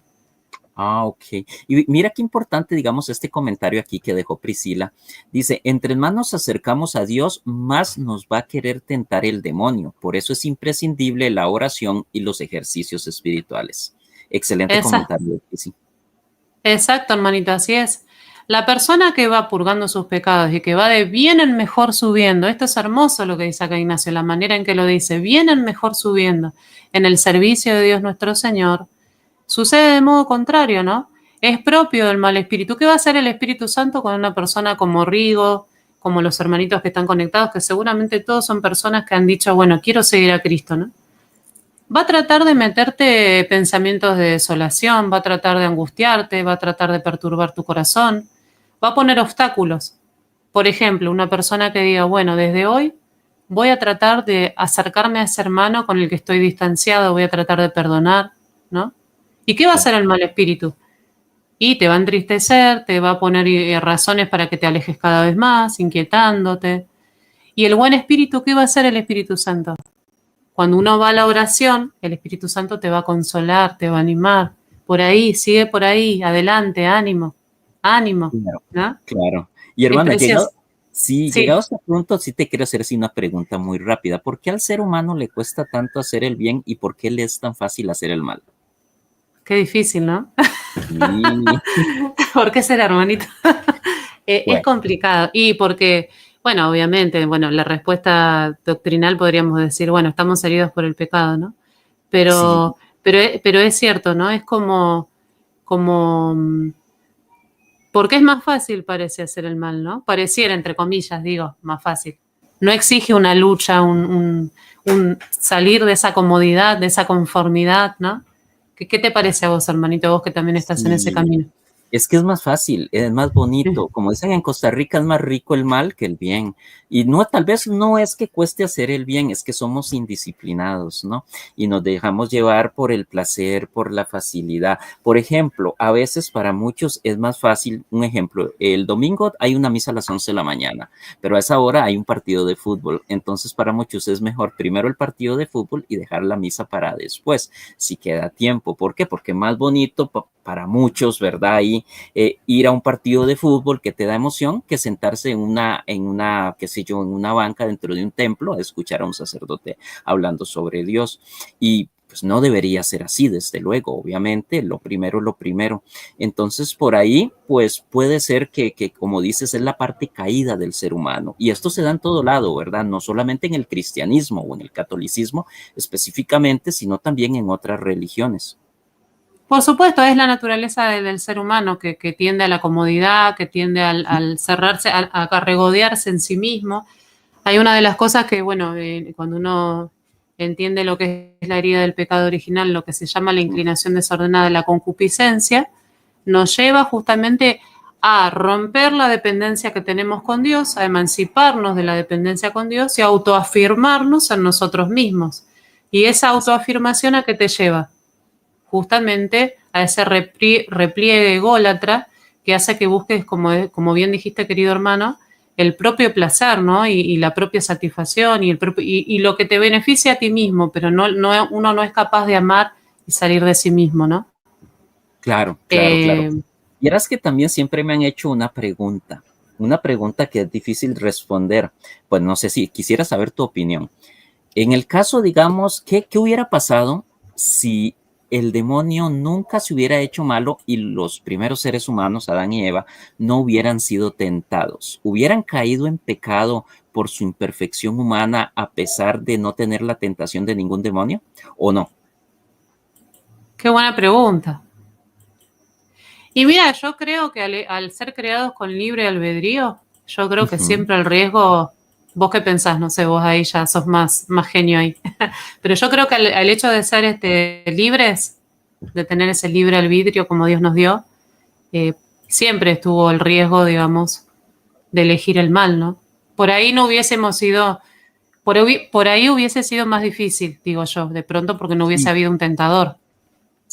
Ah, ok. Y mira qué importante, digamos, este comentario aquí que dejó Priscila. Dice, entre más nos acercamos a Dios, más nos va a querer tentar el demonio. Por eso es imprescindible la oración y los ejercicios espirituales. Excelente Esa, comentario, sí. exacto, hermanito, así es. La persona que va purgando sus pecados y que va de bien en mejor subiendo, esto es hermoso lo que dice acá Ignacio, la manera en que lo dice, bien en mejor subiendo en el servicio de Dios nuestro Señor, sucede de modo contrario, ¿no? Es propio del mal espíritu. ¿Qué va a hacer el Espíritu Santo con una persona como Rigo, como los hermanitos que están conectados, que seguramente todos son personas que han dicho, bueno, quiero seguir a Cristo, ¿no? Va a tratar de meterte pensamientos de desolación, va a tratar de angustiarte, va a tratar de perturbar tu corazón, va a poner obstáculos. Por ejemplo, una persona que diga, bueno, desde hoy voy a tratar de acercarme a ese hermano con el que estoy distanciado, voy a tratar de perdonar, ¿no? ¿Y qué va a hacer el mal espíritu? Y te va a entristecer, te va a poner razones para que te alejes cada vez más, inquietándote. ¿Y el buen espíritu qué va a hacer el Espíritu Santo? Cuando uno va a la oración, el Espíritu Santo te va a consolar, te va a animar. Por ahí, sigue por ahí, adelante, ánimo, ánimo, Claro, ¿no? claro. Y Es hermana, precioso. llegado a Sí, este punto, sí te quiero hacer así una pregunta muy rápida. ¿Por qué al ser humano le cuesta tanto hacer el bien y por qué le es tan fácil hacer el mal? qué difícil, ¿no? Sí, ¿Por qué será, hermanito? Es bueno, complicado. Y porque, bueno, obviamente, bueno, la respuesta doctrinal podríamos decir, bueno, estamos heridos por el pecado, ¿no? sí, Pero es cierto, ¿no? Es como, porque es más fácil, parece, hacer el mal, ¿no? Pareciera, entre comillas, digo, más fácil. No exige una lucha, un salir de esa comodidad, de esa conformidad, ¿no? ¿Qué te parece a vos, hermanito, vos que también estás en ese sí. camino? Es que es más fácil, es más bonito. Como dicen en Costa Rica, es más rico el mal que el bien. Y no, tal vez no es que cueste hacer el bien, es que somos indisciplinados, ¿no? Y nos dejamos llevar por el placer, por la facilidad. Por ejemplo, a veces para muchos es más fácil, un ejemplo, el domingo hay una misa a las 11 de la mañana, pero a esa hora hay un partido de fútbol. Entonces, para muchos es mejor primero el partido de fútbol y dejar la misa para después, si queda tiempo. ¿Por qué? Porque es más bonito para muchos, ¿verdad? Y ir a un partido de fútbol que te da emoción que sentarse qué sé yo, en una banca dentro de un templo a escuchar a un sacerdote hablando sobre Dios. Y pues no debería ser así, desde luego, obviamente, lo primero, lo primero. Entonces, por ahí, pues puede ser que, como dices, es la parte caída del ser humano. Y esto se da en todo lado, ¿verdad? No solamente en el cristianismo o en el catolicismo específicamente, sino también en otras religiones. Por supuesto, es la naturaleza del ser humano que tiende a la comodidad, que tiende al cerrarse, a regodearse en sí mismo. Hay una de las cosas que, bueno, cuando uno entiende lo que es la herida del pecado original, lo que se llama la inclinación desordenada de la concupiscencia, nos lleva justamente a romper la dependencia que tenemos con Dios, a emanciparnos de la dependencia con Dios y a autoafirmarnos en nosotros mismos. ¿Y esa autoafirmación a qué te lleva? Justamente a ese repliegue ególatra que hace que busques, como bien dijiste, querido hermano, el propio placer, ¿no? Y la propia satisfacción y lo que te beneficia a ti mismo, pero uno no es capaz de amar y salir de sí mismo, ¿no? Claro, claro, claro. Eh, Y eras que también siempre me han hecho una pregunta que es difícil responder. Pues no sé si quisiera saber tu opinión. En el caso, digamos, ¿qué hubiera pasado si el demonio nunca se hubiera hecho malo y los primeros seres humanos, Adán y Eva, no hubieran sido tentados? ¿Hubieran caído en pecado por su imperfección humana a pesar de no tener la tentación de ningún demonio? ¿O no? Qué buena pregunta. Y mira, yo creo que al ser creados con libre albedrío, yo creo que Ujú. siempre el riesgo, vos qué pensás, no sé, vos ahí ya sos más genio ahí, pero yo creo que al hecho de ser libres, de tener ese libre albedrío como Dios nos dio, siempre estuvo el riesgo, digamos, de elegir el mal, ¿no? Por ahí no hubiésemos sido, por ahí hubiese sido más difícil, digo yo, de pronto porque no hubiese Sí, habido un tentador,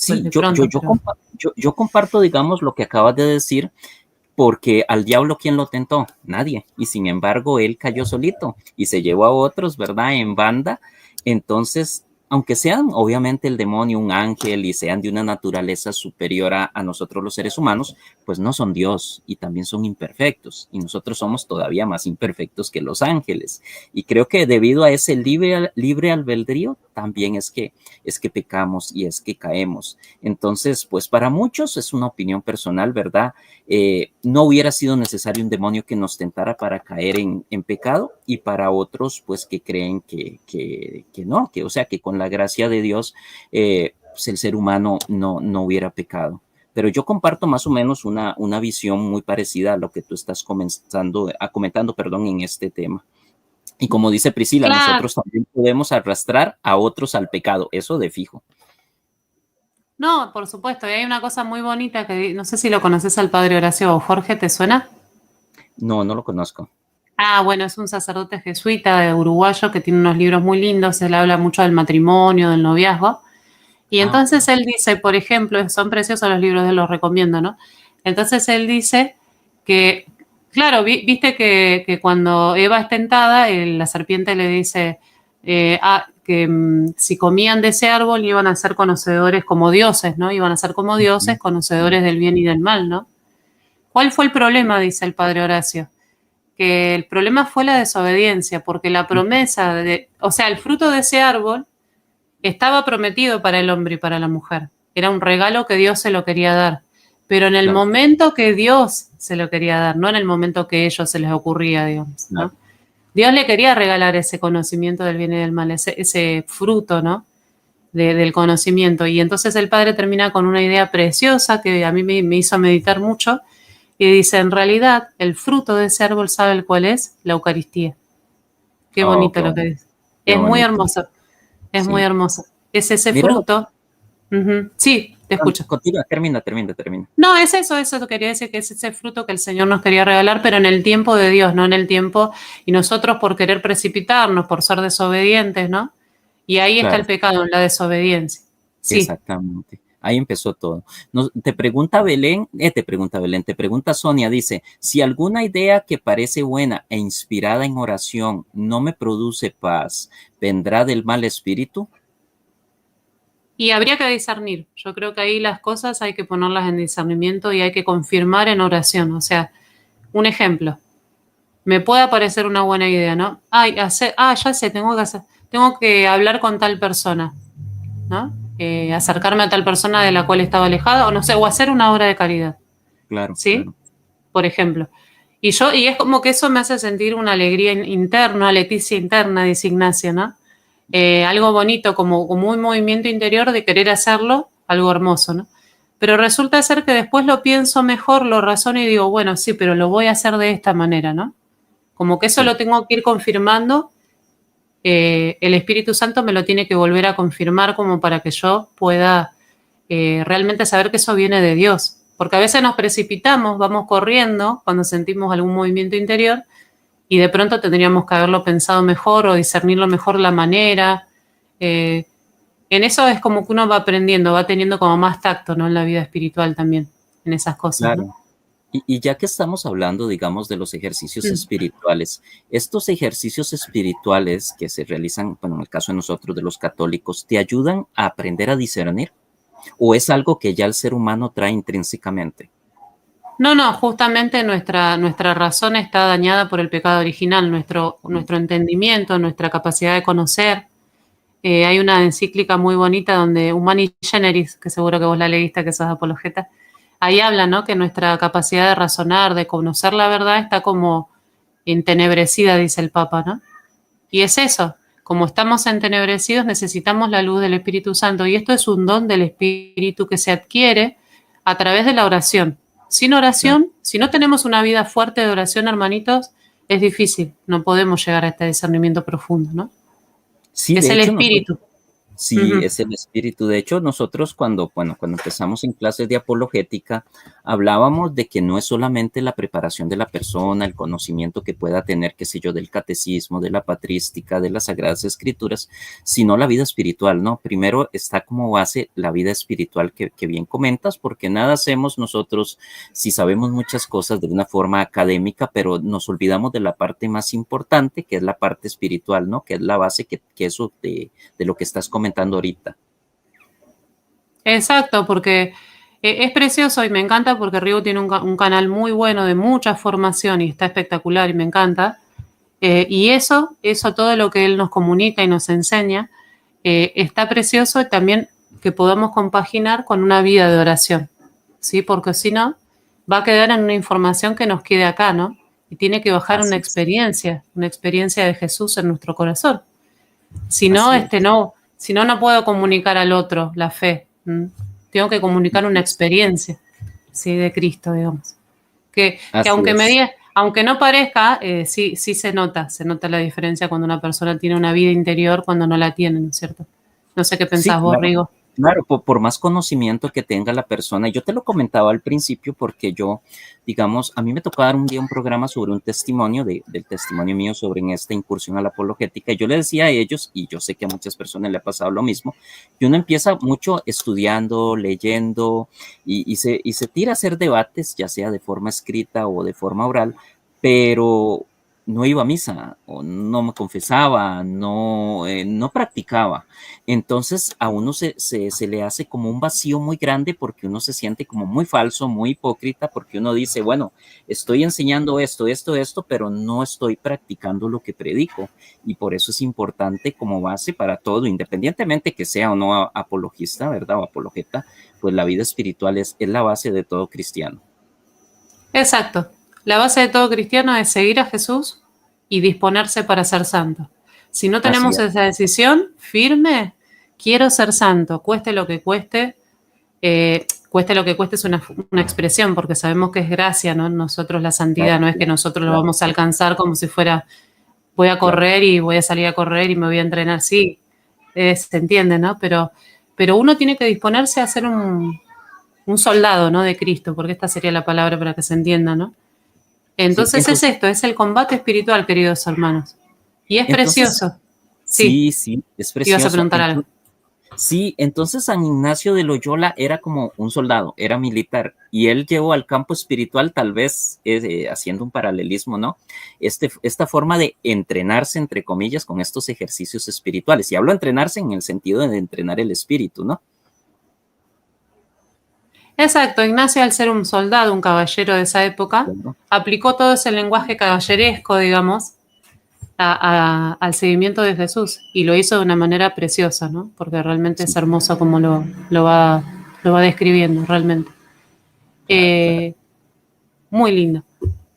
pues sí, de pronto, pero... yo comparto, digamos, lo que acabas de decir. porque al diablo, ¿quién lo tentó? Nadie. Y sin embargo, él cayó solito y se llevó a otros, ¿verdad? En banda. Entonces, aunque sean obviamente el demonio, un ángel y sean de una naturaleza superior a nosotros los seres humanos, pues no son Dios y también son imperfectos. Y nosotros somos todavía más imperfectos que los ángeles. Y creo que debido a ese libre albedrío, también es que pecamos y es que caemos. Entonces, pues para muchos es una opinión personal, ¿verdad? No hubiera sido necesario un demonio que nos tentara para caer en pecado, y para otros, pues que creen que no, o sea, que con la gracia de Dios, pues el ser humano no hubiera pecado. Pero yo comparto más o menos una visión muy parecida a lo que tú estás comentando, perdón, en este tema. Y como dice Priscila, Claro. nosotros también podemos arrastrar a otros al pecado, eso de fijo. No, por supuesto. Y hay una cosa muy bonita que no sé si lo conoces al padre Horacio Jorge, ¿te suena? No, no lo conozco. Ah, bueno, es un sacerdote jesuita uruguayo que tiene unos libros muy lindos. Él habla mucho del matrimonio, del noviazgo. Y entonces él dice, por ejemplo, son preciosos los libros, él los recomiendo, ¿no? Entonces él dice que, claro, viste que cuando Eva es tentada, la serpiente le dice que si comían de ese árbol iban a ser conocedores como dioses, ¿no? Iban a ser como dioses, conocedores del bien y del mal, ¿no? ¿Cuál fue el problema? Dice el padre Horacio. Que el problema fue la desobediencia, porque la promesa o sea, el fruto de ese árbol estaba prometido para el hombre y para la mujer. Era un regalo que Dios se lo quería dar. Pero en el Claro, momento que Dios se lo quería dar, no en el momento que a ellos se les ocurría, digamos, ¿no? claro. Dios le quería regalar ese conocimiento del bien y del mal, ese fruto, ¿no? Del conocimiento. Y entonces el padre termina con una idea preciosa que a mí me hizo meditar mucho, y dice, en realidad, el fruto de ese árbol, ¿sabe el cuál es? La Eucaristía. Qué Oh, bonito qué lo que bonito, dice. qué Es muy bonito. hermoso. Es muy Sí. hermoso. Es ese Mira, fruto. Uh-huh. Sí, te escucho. continúa, termina. No, es eso quería decir, que es ese fruto que el Señor nos quería regalar, pero en el tiempo de Dios, no en el tiempo, y nosotros por querer precipitarnos, por ser desobedientes, ¿no? Y ahí está Claro, el pecado, en la desobediencia. Sí. exactamente. Ahí empezó todo. Te pregunta Sonia, dice, si alguna idea que parece buena e inspirada en oración no me produce paz, ¿vendrá del mal espíritu? Y habría que discernir. Yo creo que ahí las cosas hay que ponerlas en discernimiento y hay que confirmar en oración. O sea, un ejemplo. Me puede parecer una buena idea, ¿no? Ay, ya sé, tengo que hablar con tal persona, ¿no? Acercarme a tal persona de la cual estaba alejada, o no sé, o hacer una obra de caridad, Claro, ¿sí? claro. Por ejemplo. Y es como que eso me hace sentir una alegría interna, leticia interna, dice Ignacio, ¿no? Algo bonito, como un movimiento interior de querer hacerlo, algo hermoso, ¿no? Pero resulta ser que después lo pienso mejor, lo razono y digo, bueno, sí, pero lo voy a hacer de esta manera, ¿no? Como que eso Sí, lo tengo que ir confirmando, el Espíritu Santo me lo tiene que volver a confirmar como para que yo pueda realmente saber que eso viene de Dios. Porque a veces nos precipitamos, vamos corriendo cuando sentimos algún movimiento interior y de pronto tendríamos que haberlo pensado mejor o discernirlo mejor la manera. Eh, en eso es como que uno va aprendiendo, va teniendo como más tacto, ¿no? En la vida espiritual también, en esas cosas, ¿no? claro. Y ya que estamos hablando, digamos, de los ejercicios Mm. espirituales, estos ejercicios espirituales que se realizan, bueno, en el caso de nosotros, de los católicos, ¿te ayudan a aprender a discernir? ¿O es algo que ya el ser humano trae intrínsecamente? No, no, justamente nuestra razón está dañada por el pecado original, nuestro entendimiento, nuestra capacidad de conocer. Hay una encíclica muy bonita donde Humani Generis, que seguro que vos la leíste, que sos apologeta, ahí habla, ¿no? Que nuestra capacidad de razonar, de conocer la verdad, está como entenebrecida, dice el Papa, ¿no? Y es eso, como estamos entenebrecidos, necesitamos la luz del Espíritu Santo. Y esto es un don del Espíritu que se adquiere a través de la oración. Sin Claro. oración, si no tenemos una vida fuerte de oración, hermanitos, es difícil. No podemos llegar a este discernimiento profundo, ¿no? Sí, Es de el hecho, nosotros, Espíritu. Sí, es el espíritu. De hecho, nosotros cuando empezamos en clases de apologética, hablábamos de que no es solamente la preparación de la persona, el conocimiento que pueda tener, qué sé yo, del catecismo, de la patrística, de las sagradas escrituras, sino la vida espiritual, ¿no? Primero está como base la vida espiritual que bien comentas, porque nada hacemos nosotros si sabemos muchas cosas de una forma académica, pero nos olvidamos de la parte más importante, que es la parte espiritual, ¿no? Que es la base que eso de lo que estás comentando ahorita. Exacto, porque es precioso y me encanta porque Rigo tiene un canal muy bueno de mucha formación y está espectacular y me encanta. Y eso, todo lo que él nos comunica y nos enseña, está precioso y también que podamos compaginar con una vida de oración, ¿sí? Porque si no, va a quedar en una información que nos quede acá, ¿no? Y tiene que bajar Así es. una experiencia de Jesús en nuestro corazón. Si no, Así es. no puedo comunicar al otro la fe. Tengo que comunicar una experiencia, ¿sí? De Cristo, digamos. Que Así es. aunque no parezca, sí se nota la diferencia cuando una persona tiene una vida interior cuando no la tiene, ¿no es cierto? No sé qué Sí, pensás vos, claro. Rigo. Claro, por más conocimiento que tenga la persona, yo te lo comentaba al principio porque yo, digamos, a mí me tocó dar un día un programa sobre un testimonio, del testimonio mío sobre en esta incursión a la apologética, y yo le decía a ellos, y yo sé que a muchas personas le ha pasado lo mismo, que uno empieza mucho estudiando, leyendo, y se tira a hacer debates, ya sea de forma escrita o de forma oral, pero no iba a misa, o no me confesaba, no practicaba. Entonces a uno se le hace como un vacío muy grande porque uno se siente como muy falso, muy hipócrita, porque uno dice, bueno, estoy enseñando esto, pero no estoy practicando lo que predico. Y por eso es importante como base para todo, independientemente que sea o no apologista, ¿verdad? O apologeta, pues la vida espiritual es la base de todo cristiano. Exacto. La base de todo cristiano es seguir a Jesús y disponerse para ser santo. Si no Así tenemos es. esa decisión firme, quiero ser santo, cueste lo que cueste. Cueste lo que cueste es una expresión, porque sabemos que es gracia, ¿no? Nosotros la santidad, Claro, no es que claro, nosotros lo claro, vamos a alcanzar como si fuera, voy a claro. correr y voy a salir a correr y me voy a entrenar. Sí, se entiende, ¿no? Pero uno tiene que disponerse a ser un soldado, ¿no? De Cristo, porque esta sería la palabra para que se entienda, ¿no? Sí, Entonces es esto, es el combate espiritual, queridos hermanos. Y es entonces, precioso. Sí, sí, es ibas a precioso. preguntar algo. Sí, entonces San Ignacio de Loyola era como un soldado, era militar, y él llevó al campo espiritual, tal vez haciendo un paralelismo, ¿no? Esta forma de entrenarse, entre comillas, con estos ejercicios espirituales. Y hablo entrenarse en el sentido de entrenar el espíritu, ¿no? Exacto, Ignacio, al ser un soldado, un caballero de esa época, Bueno, aplicó todo ese lenguaje caballeresco, digamos, al seguimiento de Jesús y lo hizo de una manera preciosa, ¿no? Porque realmente es sí, hermoso como lo va describiendo, realmente. claro, claro. Eh, Muy lindo.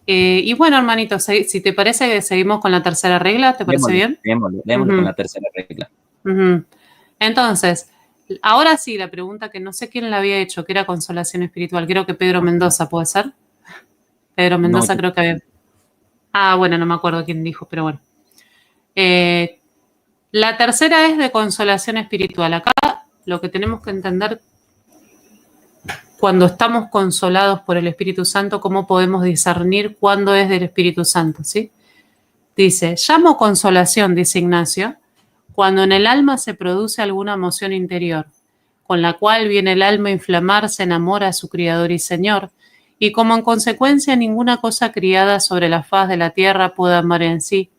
Y bueno, hermanito, si te parece que seguimos con la tercera regla, ¿te parece bien? Démosle con Ujú, la tercera regla. ujú. Entonces, ahora sí, la pregunta que no sé quién la había hecho, que era consolación espiritual, creo que Pedro Mendoza, ¿puede ser? Pedro No, Mendoza creo que había... Ah, bueno, no me acuerdo quién dijo, pero bueno. Eh, la tercera es de consolación espiritual. Acá lo que tenemos que entender cuando estamos consolados por el Espíritu Santo, cómo podemos discernir cuándo es del Espíritu Santo, ¿sí? Dice, llamo consolación, dice Ignacio, cuando en el alma se produce alguna emoción interior, con la cual viene el alma a inflamarse en amor a su Criador y Señor, y como en consecuencia ninguna cosa criada sobre la faz de la tierra puede amar en sí,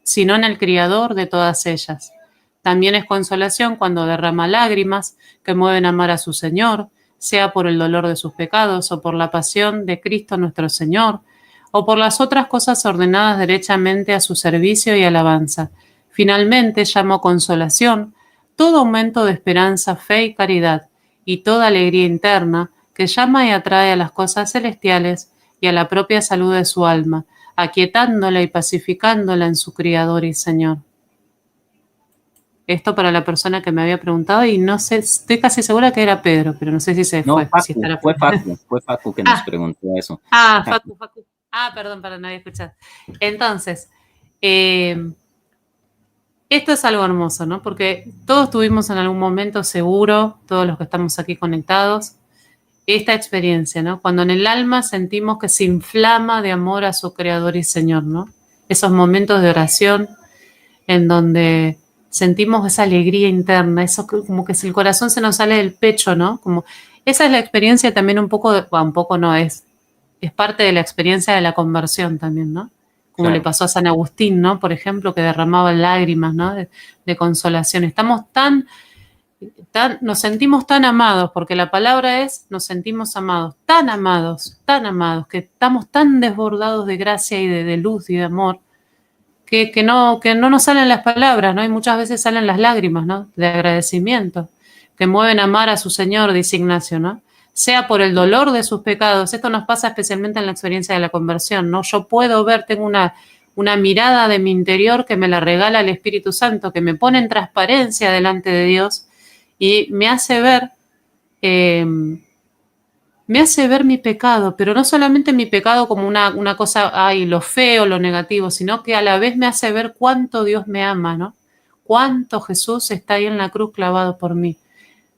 sino en el Criador de todas ellas. También es consolación cuando derrama lágrimas que mueven a amar a su Señor, sea por el dolor de sus pecados o por la pasión de Cristo nuestro Señor, o por las otras cosas ordenadas derechamente a su servicio y alabanza. Finalmente llamo consolación todo aumento de esperanza, fe y caridad, y toda alegría interna que llama y atrae a las cosas celestiales y a la propia salud de su alma, aquietándola y pacificándola en su Criador y Señor. Esto para la persona que me había preguntado y no sé, estoy casi segura que era Pedro, pero no sé si se No, fue, si estará por... Fue Facu que nos Ah, preguntó eso. Facu. Ah, perdón, no había escuchado. Entonces, eh, Esto es algo hermoso, ¿no? Porque todos tuvimos en algún momento seguro, todos los que estamos aquí conectados, esta experiencia, ¿no? Cuando en el alma sentimos que se inflama de amor a su Creador y Señor, ¿no? Esos momentos de oración en donde sentimos esa alegría interna, eso como que si el corazón se nos sale del pecho, ¿no? Como esa es la experiencia también un poco, bueno, un poco no es parte de la experiencia de la conversión también, ¿no? Como le Claro. pasó a San Agustín, ¿no? Por ejemplo, que derramaba lágrimas, ¿no? De consolación. Estamos nos sentimos tan amados, porque la palabra es, nos sentimos tan amados, que estamos tan desbordados de gracia y de luz y de amor, que no nos salen las palabras, ¿no? Y muchas veces salen las lágrimas, ¿no? De agradecimiento, que mueven a amar a su Señor, dice Ignacio, ¿no? Sea por el dolor de sus pecados. Esto nos pasa especialmente en la experiencia de la conversión, ¿no? Yo puedo ver, tengo una mirada de mi interior que me la regala el Espíritu Santo, que me pone en transparencia delante de Dios y eh, me hace ver mi pecado, pero no solamente mi pecado como una cosa, ay, lo feo, lo negativo, sino que a la vez me hace ver cuánto Dios me ama, ¿no? Cuánto Jesús está ahí en la cruz clavado por mí.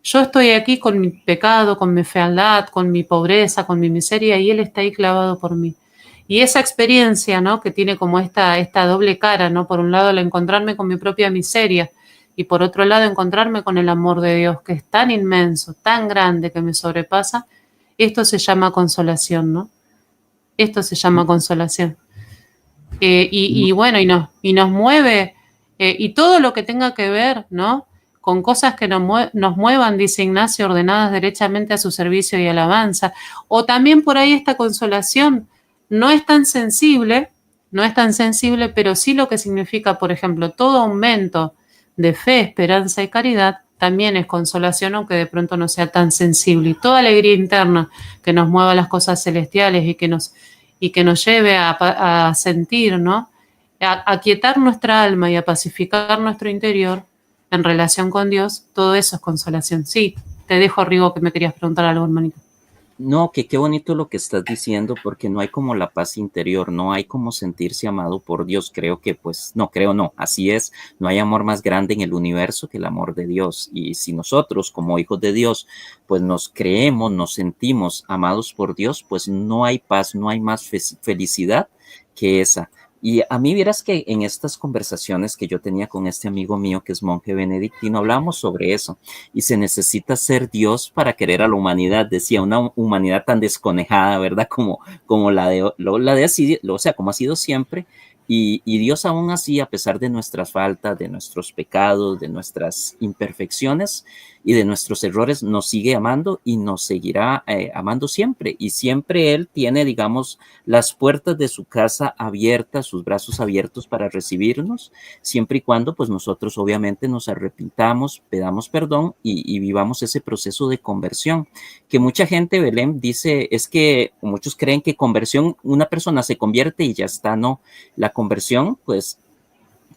Yo estoy aquí con mi pecado, con mi fealdad, con mi pobreza, con mi miseria, y Él está ahí clavado por mí. Y esa experiencia, ¿no? Que tiene como esta doble cara, ¿no? Por un lado, el encontrarme con mi propia miseria, y por otro lado, encontrarme con el amor de Dios, que es tan inmenso, tan grande, que me sobrepasa. Esto se llama consolación, ¿no? Esto se llama consolación. Y bueno, y nos mueve, y todo lo que tenga que ver, ¿no? Con cosas que nos muevan, dice Ignacio, ordenadas derechamente a su servicio y alabanza. O también por ahí esta consolación no es tan sensible, no es tan sensible, pero sí lo que significa, por ejemplo, todo aumento de fe, esperanza y caridad también es consolación, aunque de pronto no sea tan sensible. Y toda alegría interna que nos mueva las cosas celestiales y que nos lleve a sentir, ¿no? A aquietar nuestra alma y a pacificar nuestro interior en relación con Dios, todo eso es consolación. Sí, te dejo, Rigo, que me querías preguntar algo, hermanito. No, que qué bonito lo que estás diciendo, porque no hay como la paz interior, no hay como sentirse amado por Dios. Creo que, pues, no, creo no, así es, no hay amor más grande en el universo que el amor de Dios. Y si nosotros, como hijos de Dios, pues nos creemos, nos sentimos amados por Dios, pues no hay paz, no hay más felicidad que esa. Y a mí vieras que en estas conversaciones que yo tenía con este amigo mío que es monje benedictino, hablamos sobre eso y se necesita ser Dios para querer a la humanidad, decía, una humanidad tan desconejada, ¿verdad? Como la de así, o sea, como ha sido siempre. Y Dios aún así, a pesar de nuestras faltas, de nuestros pecados, de nuestras imperfecciones y de nuestros errores, nos sigue amando y nos seguirá amando siempre. Y siempre Él tiene, digamos, las puertas de su casa abiertas, sus brazos abiertos para recibirnos, siempre y cuando pues nosotros obviamente nos arrepintamos, pedamos perdón y vivamos ese proceso de conversión. Que mucha gente, Belén, dice, es que muchos creen que conversión, una persona se convierte y ya está, no. La conversión, pues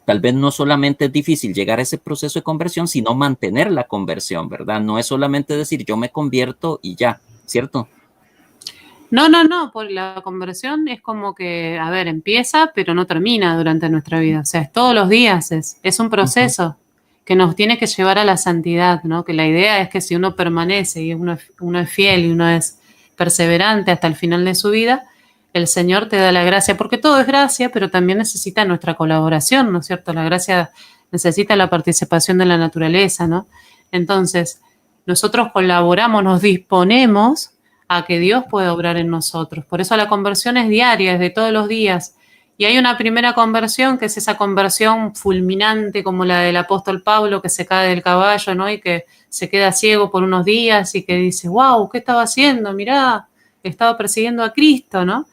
tal vez no solamente es difícil llegar a ese proceso de conversión, sino mantener la conversión, ¿verdad? No es solamente decir yo me convierto y ya, ¿cierto? No, por la conversión es como que, a ver, empieza, pero no termina durante nuestra vida. O sea, es todos los días, es un Uh -huh. proceso que nos tiene que llevar a la santidad, ¿no? Que la idea es que si uno permanece y uno es fiel y uno es perseverante hasta el final de su vida, el Señor te da la gracia, porque todo es gracia, pero también necesita nuestra colaboración, ¿no es cierto? La gracia necesita la participación de la naturaleza, ¿no? Entonces, nosotros colaboramos, nos disponemos a que Dios pueda obrar en nosotros. Por eso la conversión es diaria, es de todos los días. Y hay una primera conversión, que es esa conversión fulminante como la del apóstol Pablo, que se cae del caballo, ¿no? Y que se queda ciego por unos días y que dice, wow, ¿qué estaba haciendo? Mirá, estaba persiguiendo a Cristo, ¿no?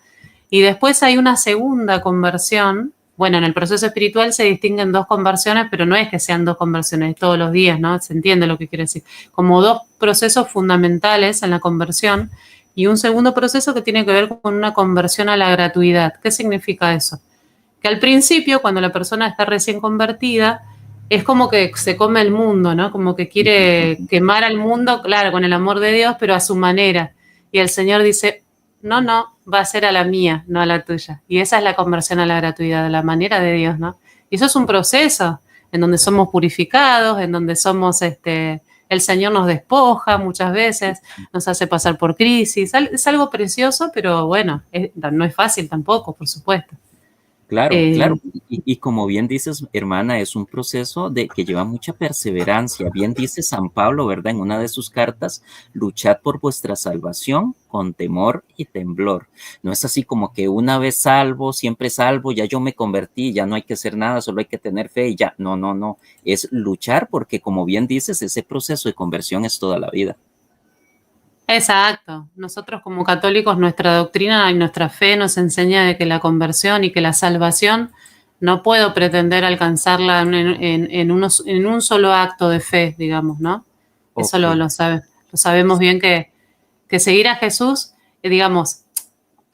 Y después hay una segunda conversión. Bueno, en el proceso espiritual se distinguen dos conversiones, pero no es que sean dos conversiones todos los días, ¿no? Se entiende lo que quiere decir. Como dos procesos fundamentales en la conversión y un segundo proceso que tiene que ver con una conversión a la gratuidad. ¿Qué significa eso? Que al principio, cuando la persona está recién convertida, es como que se come el mundo, ¿no? Como que quiere quemar al mundo, claro, con el amor de Dios, pero a su manera. Y el Señor dice, no, va a ser a la mía, no a la tuya. Y esa es la conversión a la gratuidad, a la manera de Dios, ¿no? Y eso es un proceso. en donde somos purificados, en donde somos, el Señor nos despoja muchas veces, nos hace pasar por crisis. Es algo precioso, pero bueno, no es fácil tampoco, por supuesto. Claro, claro. Y como bien dices, hermana, es un proceso que lleva mucha perseverancia. Bien dice San Pablo, ¿verdad? En una de sus cartas, luchad por vuestra salvación con temor y temblor. No es así como que una vez salvo, siempre salvo, ya yo me convertí, ya no hay que hacer nada, solo hay que tener fe y ya. No, no, no. Es luchar porque, como bien dices, ese proceso de conversión es toda la vida. Exacto. Nosotros como católicos, nuestra doctrina y nuestra fe nos enseña de que la conversión y que la salvación no puedo pretender alcanzarla en un solo acto de fe, digamos, ¿no? Eso Ok, lo sabemos bien que seguir a Jesús, digamos,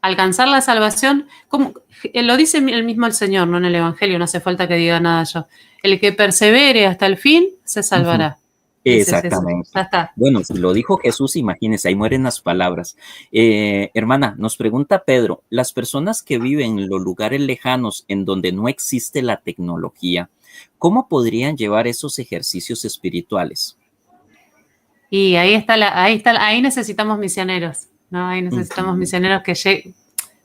alcanzar la salvación, como lo dice el mismo el Señor, ¿no? En el Evangelio, no hace falta que diga nada yo. El que persevere hasta el fin se ujú. salvará. Dice Jesús. Ya Exactamente. está. Bueno, si lo dijo Jesús, imagínense, ahí mueren las palabras. Hermana, nos pregunta Pedro, las personas que viven en los lugares lejanos en donde no existe la tecnología, ¿cómo podrían llevar esos ejercicios espirituales? Y ahí necesitamos misioneros, ¿no? Ahí necesitamos Ujú. misioneros que lleguen.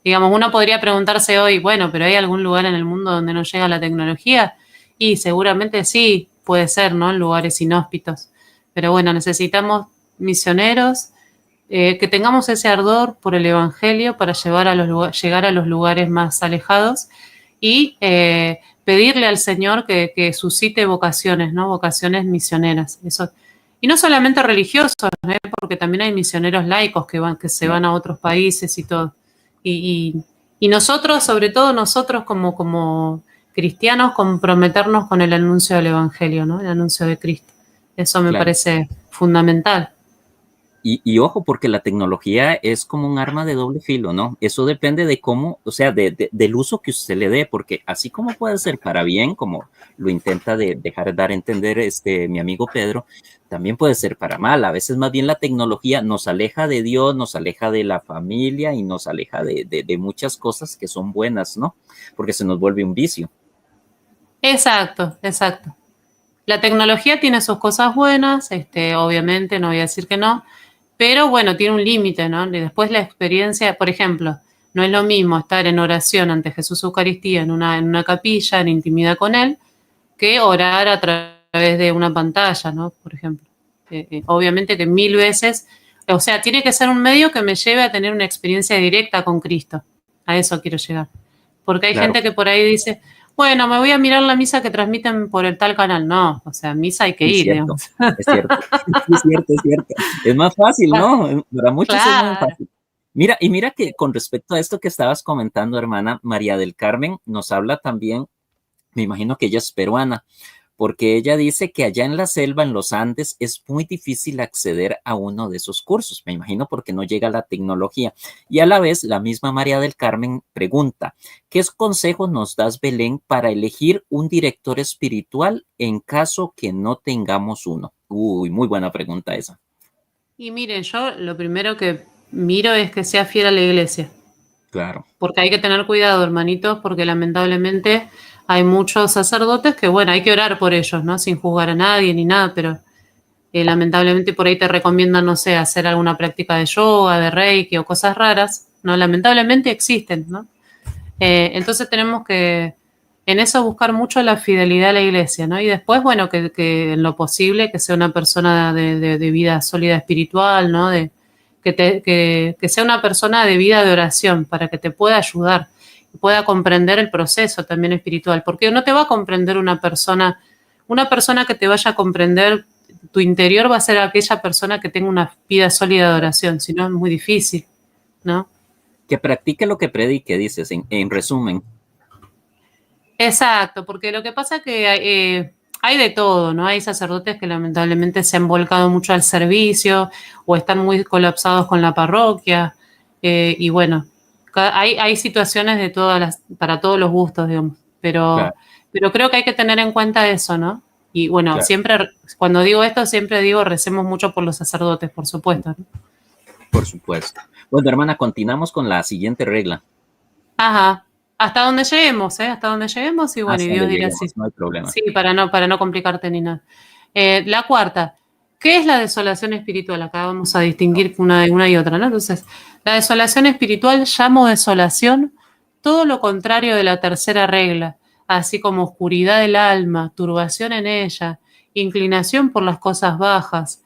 Digamos, uno podría preguntarse hoy, bueno, pero ¿hay algún lugar en el mundo donde no llega la tecnología? Y seguramente sí, puede ser, ¿no? En lugares inhóspitos. Pero bueno, necesitamos misioneros, que tengamos ese ardor por el Evangelio para llegar a los lugares más alejados y pedirle al Señor que suscite vocaciones, ¿no? Vocaciones misioneras. Eso. Y no solamente religiosos, porque también hay misioneros laicos que se van a otros países y todo. Y nosotros, sobre todo nosotros como cristianos, comprometernos con el anuncio del Evangelio, ¿no? El anuncio de Cristo. Eso me Claro. parece fundamental. Y ojo, porque la tecnología es como un arma de doble filo, ¿no? Eso depende de cómo, o sea, del uso que usted le dé, porque así como puede ser para bien, como lo intenta dejar dar a entender mi amigo Pedro, también puede ser para mal. A veces más bien la tecnología nos aleja de Dios, nos aleja de la familia y nos aleja de muchas cosas que son buenas, ¿no? Porque se nos vuelve un vicio. Exacto, exacto. La tecnología tiene sus cosas buenas, obviamente, no voy a decir que no, pero bueno, tiene un límite, ¿no? Y después la experiencia, por ejemplo, no es lo mismo estar en oración ante Jesús Eucaristía en una capilla, en intimidad con Él, que orar a través de una pantalla, ¿no? Por ejemplo. Obviamente que mil veces, o sea, tiene que ser un medio que me lleve a tener una experiencia directa con Cristo. A eso quiero llegar. Porque hay Claro, gente que por ahí dice, bueno, me voy a mirar la misa que transmiten por el tal canal. No, o sea, misa hay que es ir, cierto, digamos. es cierto, es cierto, es cierto. Es más fácil, ¿no? Para muchos es muy Claro. fácil. Mira, y mira que con respecto a esto que estabas comentando, hermana María del Carmen, nos habla también, me imagino que ella es peruana, porque ella dice que allá en la selva, en los Andes, es muy difícil acceder a uno de esos cursos, me imagino porque no llega la tecnología. Y a la vez, la misma María del Carmen pregunta, ¿qué consejos nos das, Belén, para elegir un director espiritual en caso que no tengamos uno? Uy, muy buena pregunta esa. Y miren, yo lo primero que miro es que sea fiel a la iglesia. Claro, Porque hay que tener cuidado, hermanitos, porque lamentablemente hay muchos sacerdotes que, bueno, hay que orar por ellos, ¿no? Sin juzgar a nadie ni nada, pero lamentablemente por ahí te recomiendan, no sé, hacer alguna práctica de yoga, de reiki o cosas raras, ¿no? Lamentablemente existen, ¿no? Entonces tenemos que en eso buscar mucho la fidelidad a la iglesia, ¿no? Y después, bueno, que en lo posible que sea una persona de vida sólida espiritual, ¿no? Que sea una persona de vida de oración para que te pueda ayudar y pueda comprender el proceso también espiritual, porque no te va a comprender una persona que te vaya a comprender tu interior va a ser aquella persona que tenga una vida sólida de oración, si no es muy difícil, ¿no? que practique lo que predique, dices, en resumen. Exacto, porque lo que pasa es que hay de todo, ¿no? Hay sacerdotes que lamentablemente se han volcado mucho al servicio o están muy colapsados con la parroquia. Y bueno, hay situaciones para todos los gustos, digamos. Claro, Pero creo que hay que tener en cuenta eso, ¿no? Y bueno, claro, siempre, cuando digo esto, siempre digo, recemos mucho por los sacerdotes, por supuesto, ¿no? por supuesto. Bueno, hermana, continuamos con la siguiente regla. Ajá. hasta donde lleguemos, ¿eh? Hasta donde lleguemos y bueno, y Hasta Dios donde dirá lleguemos, sí. no hay problema. Sí, para no complicarte ni nada. La cuarta, ¿qué es la desolación espiritual? Acá vamos a distinguir una y otra, ¿no? Entonces, la desolación espiritual llamo desolación todo lo contrario de la tercera regla, así como oscuridad del alma, turbación en ella, inclinación por las cosas bajas,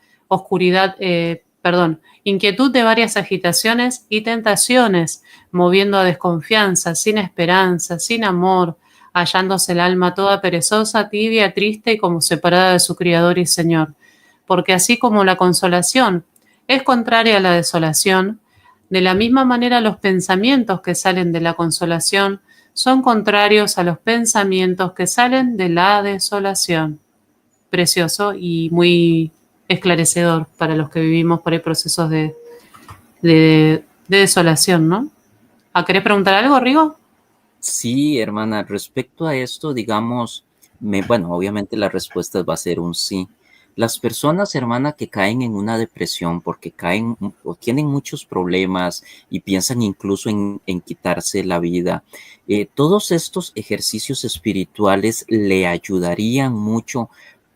inquietud de varias agitaciones y tentaciones, moviendo a desconfianza, sin esperanza, sin amor, hallándose el alma toda perezosa, tibia, triste y como separada de su Criador y Señor. Porque así como la consolación es contraria a la desolación, de la misma manera los pensamientos que salen de la consolación son contrarios a los pensamientos que salen de la desolación. Precioso y muy esclarecedor para los que vivimos por ahí procesos de desolación, ¿no? ¿Querés preguntar algo, Rigo? Sí, hermana, respecto a esto, digamos, bueno, obviamente la respuesta va a ser un sí. Las personas, hermana, que caen en una depresión porque caen o tienen muchos problemas y piensan incluso en quitarse la vida, todos estos ejercicios espirituales le ayudarían mucho.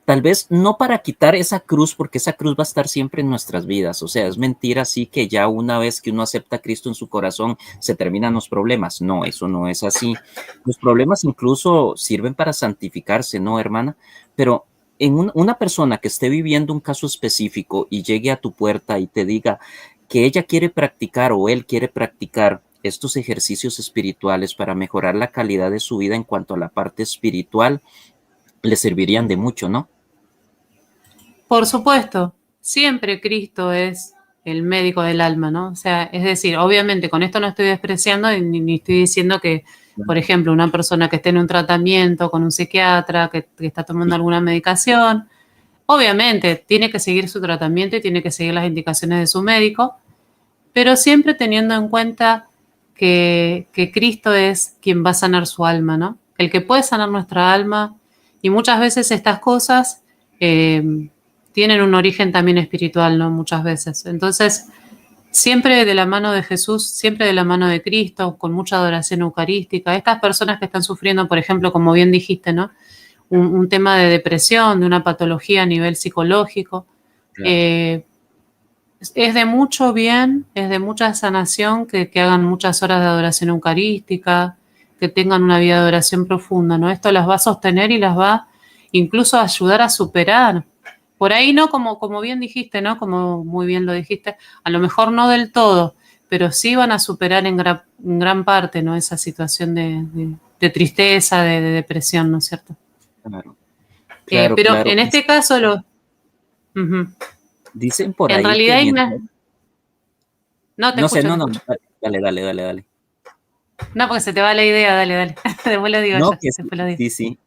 Tal vez no para quitar esa cruz, porque esa cruz va a estar siempre en nuestras vidas. O sea, es mentira así que ya una vez que uno acepta a Cristo en su corazón, se terminan los problemas. No, eso no es así. Los problemas incluso sirven para santificarse, ¿no, hermana? Pero en una persona que esté viviendo un caso específico y llegue a tu puerta y te diga que ella quiere practicar o él quiere practicar estos ejercicios espirituales para mejorar la calidad de su vida en cuanto a la parte espiritual, le servirían de mucho, ¿no? Por supuesto, siempre Cristo es el médico del alma, ¿no? O sea, es decir, obviamente con esto no estoy despreciando ni estoy diciendo que, por ejemplo, una persona que esté en un tratamiento con un psiquiatra, que está tomando Sí, alguna medicación, obviamente tiene que seguir su tratamiento y tiene que seguir las indicaciones de su médico, pero siempre teniendo en cuenta que Cristo es quien va a sanar su alma, ¿no? El que puede sanar nuestra alma y muchas veces estas cosas tienen un origen también espiritual, ¿no? Muchas veces. Entonces, siempre de la mano de Jesús, siempre de la mano de Cristo, con mucha adoración eucarística. Estas personas que están sufriendo, por ejemplo, como bien dijiste, ¿no? Un tema de depresión, de una patología a nivel psicológico. claro. Eh, es de mucho bien, es de mucha sanación que hagan muchas horas de adoración eucarística, que tengan una vida de oración profunda, ¿no? Esto las va a sostener y las va incluso a ayudar a superar. Por ahí no, como bien dijiste, ¿no? Como muy bien lo dijiste, a lo mejor no del todo, pero sí van a superar en gran parte, ¿no? Esa situación de tristeza, de depresión, ¿no es cierto? Claro, claro, Pero claro. en este caso, ujú. Dicen por En ahí que realidad, mientras, no, te no sé, escucho, te no, no, escucho. dale, dale, dale, dale. No, porque se te va la idea, dale, dale. Después lo digo No, yo, que sí, después lo digo. sí, sí,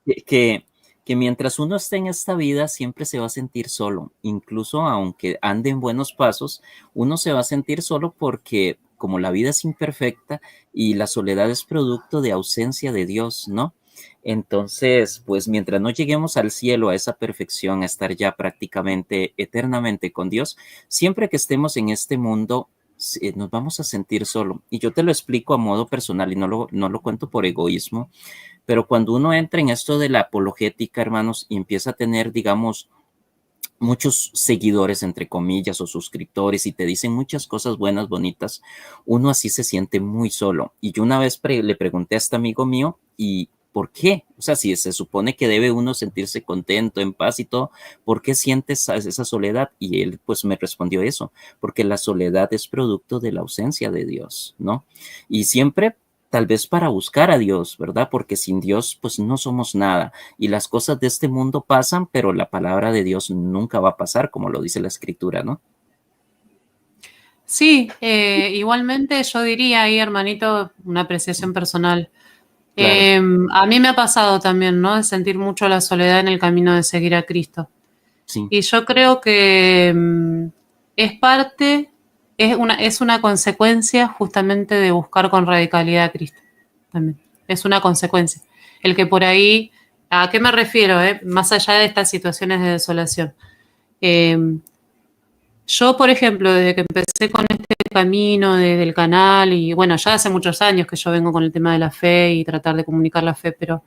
que mientras uno esté en esta vida siempre se va a sentir solo, incluso aunque ande en buenos pasos, uno se va a sentir solo porque como la vida es imperfecta y la soledad es producto de ausencia de Dios, ¿no? Entonces, pues mientras no lleguemos al cielo, a esa perfección, a estar ya prácticamente eternamente con Dios, siempre que estemos en este mundo, nos vamos a sentir solo. Y yo te lo explico a modo personal y no lo cuento por egoísmo, pero cuando uno entra en esto de la apologética, hermanos, y empieza a tener, digamos, muchos seguidores, entre comillas, o suscriptores, y te dicen muchas cosas buenas, bonitas, uno así se siente muy solo. Y yo una vez le pregunté a este amigo mío, ¿y por qué? O sea, si se supone que debe uno sentirse contento, en paz y todo, ¿por qué sientes esa soledad? Y él pues me respondió eso, porque la soledad es producto de la ausencia de Dios, ¿no? Y siempre tal vez para buscar a Dios, ¿verdad? Porque sin Dios pues no somos nada y las cosas de este mundo pasan, pero la palabra de Dios nunca va a pasar, como lo dice la escritura, ¿no? Sí, igualmente yo diría ahí, hermanito, una apreciación personal. Claro, A mí me ha pasado también, ¿no? De sentir mucho la soledad en el camino de seguir a Cristo. sí, Y yo creo que es parte, es una consecuencia justamente de buscar con radicalidad a Cristo. También. Es una consecuencia. El que por ahí, ¿a qué me refiero? Más allá de estas situaciones de desolación. Eh, Yo, por ejemplo, desde que empecé con este camino desde el canal, y bueno, ya hace muchos años que yo vengo con el tema de la fe y tratar de comunicar la fe, pero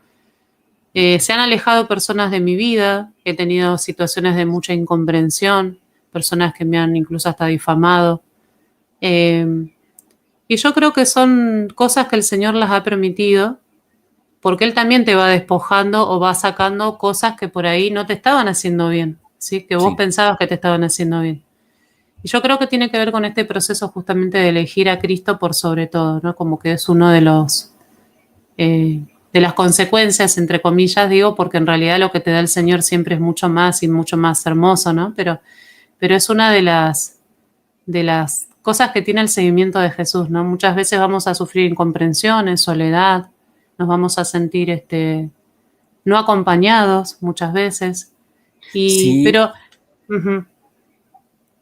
se han alejado personas de mi vida, he tenido situaciones de mucha incomprensión, personas que me han incluso hasta difamado. Eh, y yo creo que son cosas que el Señor las ha permitido, porque Él también te va despojando o va sacando cosas que por ahí no te estaban haciendo bien, ¿sí? Que vos Sí, pensabas que te estaban haciendo bien. Y yo creo que tiene que ver con este proceso justamente de elegir a Cristo por sobre todo, ¿no? Como que es uno de los de las consecuencias, entre comillas, digo, porque en realidad lo que te da el Señor siempre es mucho más y mucho más hermoso, ¿no? Pero es una de las cosas que tiene el seguimiento de Jesús, ¿no? Muchas veces vamos a sufrir incomprensiones, soledad, nos vamos a sentir no acompañados muchas veces. sí, Pero ujú, no,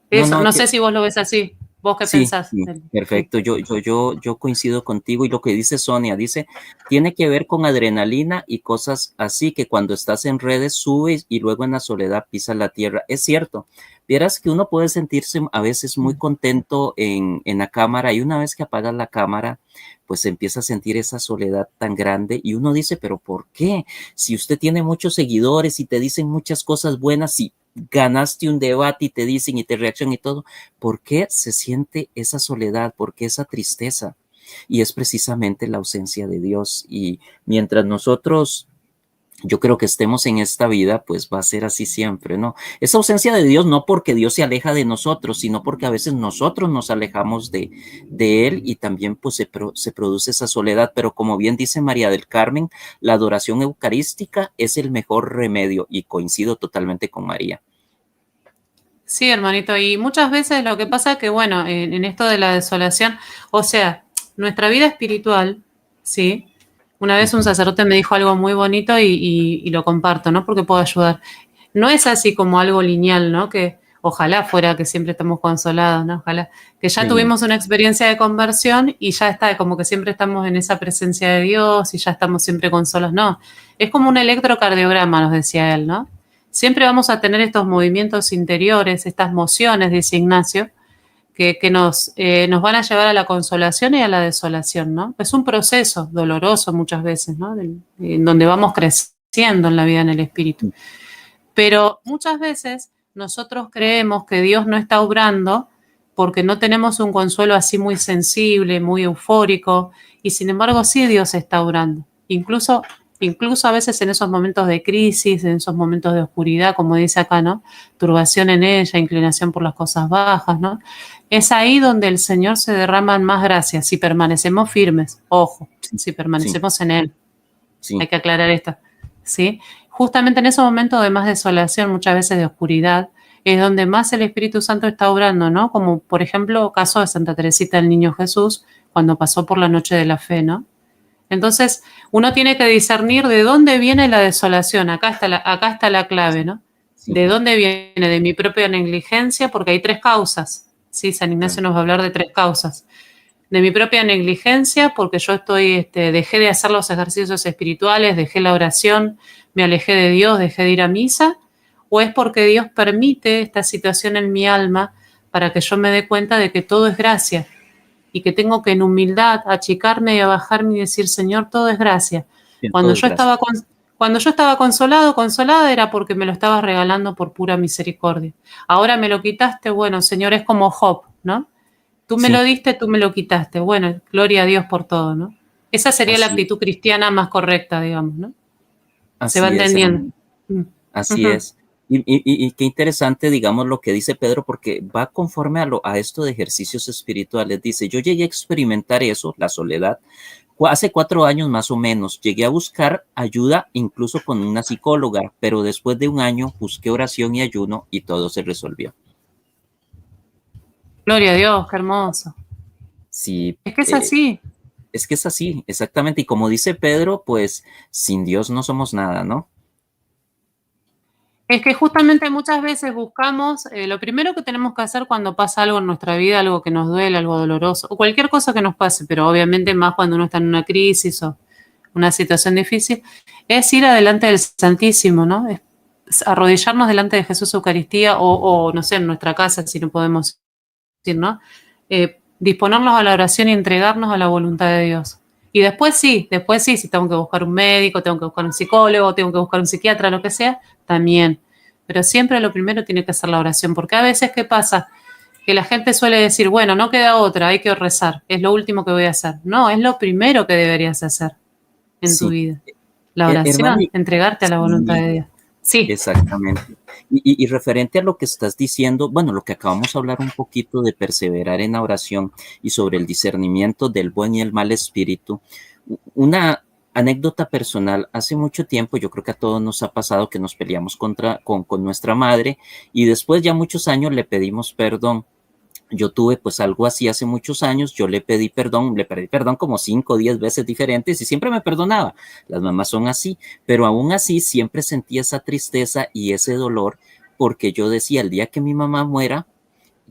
eso, no, no sé si vos lo ves así. ¿Vos qué sí, pensás? sí, Sí. perfecto. Yo coincido contigo y lo que dice Sonia, dice, tiene que ver con adrenalina y cosas así que cuando estás en redes subes y luego en la soledad pisas la tierra. Es cierto, vieras que uno puede sentirse a veces muy contento en la cámara y una vez que apagas la cámara, pues empieza a sentir esa soledad tan grande y uno dice, pero ¿por qué? Si usted tiene muchos seguidores y te dicen muchas cosas buenas, si ganaste un debate y te dicen y te reaccionan y todo, ¿por qué se siente esa soledad? ¿Por qué esa tristeza? Y es precisamente la ausencia de Dios. Y mientras nosotros, yo creo que estemos en esta vida, pues va a ser así siempre, ¿no? Esa ausencia de Dios no porque Dios se aleja de nosotros, sino porque a veces nosotros nos alejamos de Él y también pues se produce esa soledad. Pero como bien dice María del Carmen, la adoración eucarística es el mejor remedio y coincido totalmente con María. Sí, hermanito, y muchas veces lo que pasa es que, bueno, en esto de la desolación, o sea, nuestra vida espiritual, ¿sí? Una vez un Ujú. sacerdote me dijo algo muy bonito y lo comparto, ¿no? Porque puedo ayudar. No es así como algo lineal, ¿no? Que ojalá fuera que siempre estamos consolados, ¿no? Ojalá que ya Sí, tuvimos una experiencia de conversión y ya está, como que siempre estamos en esa presencia de Dios y ya estamos siempre consolados. No, es como un electrocardiograma, nos decía él, ¿no? Siempre vamos a tener estos movimientos interiores, estas mociones, dice Ignacio, que nos van a llevar a la consolación y a la desolación, ¿no? Es un proceso doloroso muchas veces, ¿no? En donde vamos creciendo en la vida en el espíritu. Pero muchas veces nosotros creemos que Dios no está obrando porque no tenemos un consuelo así muy sensible, muy eufórico, y sin embargo sí Dios está obrando. Incluso a veces en esos momentos de crisis, en esos momentos de oscuridad, como dice acá, ¿no? Turbación en ella, inclinación por las cosas bajas, ¿no? Es ahí donde el Señor se derrama en más gracias, si permanecemos firmes, ojo, sí, si sí, permanecemos en Él. Hay sí. que aclarar esto, ¿sí? Justamente en esos momentos de más desolación, muchas veces de oscuridad, es donde más el Espíritu Santo está obrando, ¿no? Como por ejemplo, caso de Santa Teresita del Niño Jesús, cuando pasó por la noche de la fe, ¿no? Entonces, uno tiene que discernir de dónde viene la desolación. Acá está la clave, ¿no? Sí, ¿De dónde viene? De mi propia negligencia, porque hay tres causas. Sí, San Ignacio claro. nos va a hablar de tres causas. De mi propia negligencia, porque yo dejé de hacer los ejercicios espirituales, dejé la oración, me alejé de Dios, dejé de ir a misa, o es porque Dios permite esta situación en mi alma para que yo me dé cuenta de que todo es gracia y que tengo que en humildad achicarme y abajarme y decir, Señor, todo es gracia. Bien, todo Cuando es yo gracia. estaba, cuando yo estaba consolado, consolada, era porque me lo estabas regalando por pura misericordia. Ahora me lo quitaste, bueno, Señor, es como Job, ¿no? Tú me lo Sí, diste, tú me lo quitaste. Bueno, gloria a Dios por todo, ¿no? Esa sería la así, actitud cristiana más correcta, digamos, ¿no? Se va así es, entendiendo. hermano. Mm. Así Ujú. es. Y qué interesante, digamos, lo que dice Pedro, porque va conforme a esto de ejercicios espirituales. Dice, yo llegué a experimentar eso, la soledad, hace 4 años más o menos. Llegué a buscar ayuda incluso con una psicóloga, pero después de un año busqué oración y ayuno y todo se resolvió. Gloria a Dios, qué hermoso. Sí, Es que es así. es que es así, exactamente. Y como dice Pedro, pues sin Dios no somos nada, ¿no? Es que justamente muchas veces buscamos, lo primero que tenemos que hacer cuando pasa algo en nuestra vida, algo que nos duele, algo doloroso, o cualquier cosa que nos pase, pero obviamente más cuando uno está en una crisis o una situación difícil, es ir adelante del Santísimo, ¿no? arrodillarnos delante de Jesús Eucaristía o, no sé, en nuestra casa, si no podemos decir, ¿no? Disponernos a la oración y entregarnos a la voluntad de Dios. Y después sí, si tengo que buscar un médico, tengo que buscar un psicólogo, tengo que buscar un psiquiatra, lo que sea, también. Pero siempre lo primero tiene que ser la oración, porque a veces, ¿qué pasa? Que la gente suele decir, bueno, no queda otra, hay que rezar, es lo último que voy a hacer. No, es lo primero que deberías hacer en tu Sí. vida. La Hermana, oración, entregarte a la voluntad sí, de Dios. Sí, exactamente. Y referente a lo que estás diciendo, bueno, lo que acabamos de hablar un poquito de perseverar en la oración y sobre el discernimiento del buen y el mal espíritu, una anécdota personal, hace mucho tiempo, yo creo que a todos nos ha pasado que nos peleamos con nuestra madre y después ya muchos años le pedimos perdón. Yo tuve pues algo así hace muchos años, yo le pedí perdón como 5 o 10 veces diferentes y siempre me perdonaba. Las mamás son así, pero aún así siempre sentí esa tristeza y ese dolor porque yo decía, el día que mi mamá muera,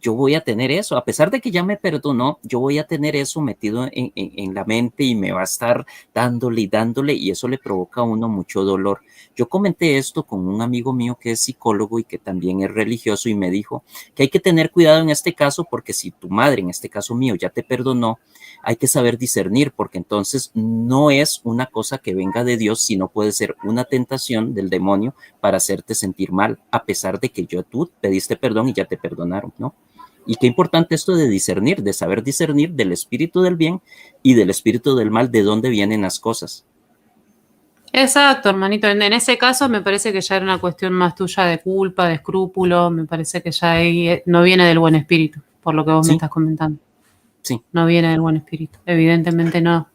yo voy a tener eso, a pesar de que ya me perdonó, yo voy a tener eso metido en la mente y me va a estar dándole y eso le provoca a uno mucho dolor. Yo comenté esto con un amigo mío que es psicólogo y que también es religioso y me dijo que hay que tener cuidado en este caso porque si tu madre, en este caso mío, ya te perdonó, hay que saber discernir porque entonces no es una cosa que venga de Dios, sino puede ser una tentación del demonio para hacerte sentir mal, a pesar de que tú pediste perdón y ya te perdonaron, ¿no? Y qué importante esto de discernir, de saber discernir del espíritu del bien y del espíritu del mal, de dónde vienen las cosas. exacto, hermanito. En ese caso me parece que ya era una cuestión más tuya de culpa, de escrúpulo. Me parece que ya ahí no viene del buen espíritu, por lo que vos me Sí, estás comentando. sí, No viene del buen espíritu, evidentemente no.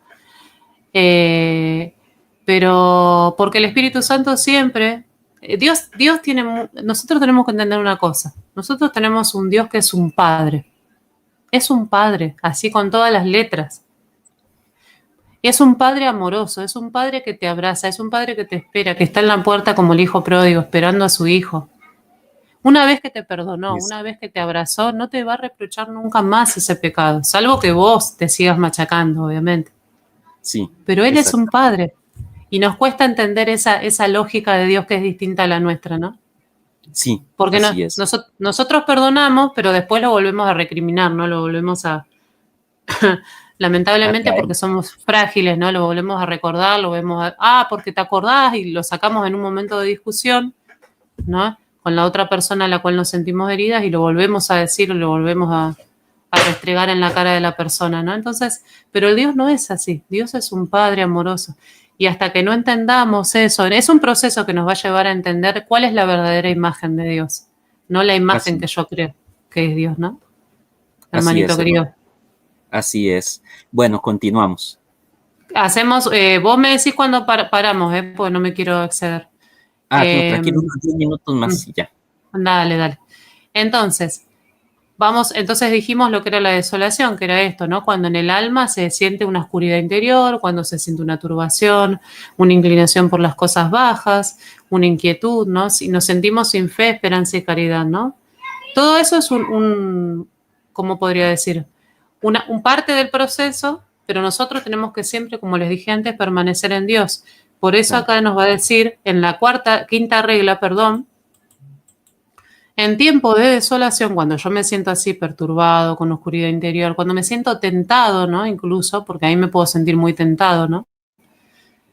Pero porque el Espíritu Santo siempre, Dios tiene, nosotros tenemos que entender una cosa. Nosotros tenemos un Dios que es un padre. Es un padre, así con todas las letras. Y es un padre amoroso, es un padre que te abraza, es un padre que te espera, que está en la puerta como el hijo pródigo, esperando a su hijo. Una vez que te perdonó, es, una vez que te abrazó, no te va a reprochar nunca más ese pecado, salvo que vos te sigas machacando, obviamente. sí, Pero Él es un exactamente. padre y nos cuesta entender esa lógica de Dios que es distinta a la nuestra, ¿no? Sí, Porque así es. nosotros perdonamos, pero después lo volvemos a recriminar, ¿no? Lo volvemos a, lamentablemente Atraer. porque somos frágiles, ¿no? Lo volvemos a recordar, lo vemos porque te acordás y lo sacamos en un momento de discusión, ¿no? Con la otra persona a la cual nos sentimos heridas y lo volvemos a decir, lo volvemos a restregar en la cara de la persona, ¿no? Entonces, pero el Dios no es así, Dios es un Padre amoroso. Y hasta que no entendamos eso, es un proceso que nos va a llevar a entender cuál es la verdadera imagen de Dios, no la imagen Así, que yo creo que es Dios, ¿no? así Hermanito es, hermano. querido. Así es. Bueno, continuamos. Hacemos, vos me decís cuando paramos, pues no me quiero exceder. No, Eh, tranquilo, unos 10 minutos más y ya. Dale, dale. Entonces, entonces dijimos lo que era la desolación, que era esto, ¿no? Cuando en el alma se siente una oscuridad interior, cuando se siente una turbación, una inclinación por las cosas bajas, una inquietud, ¿no? Si nos sentimos sin fe, esperanza y caridad, ¿no? Todo eso es ¿cómo podría decir? Un parte del proceso, pero nosotros tenemos que siempre, como les dije antes, permanecer en Dios. Por eso Claro, acá nos va a decir, en la quinta regla, perdón, en tiempo de desolación, cuando yo me siento así perturbado, con oscuridad interior, cuando me siento tentado, ¿no? Incluso, porque ahí me puedo sentir muy tentado, ¿no?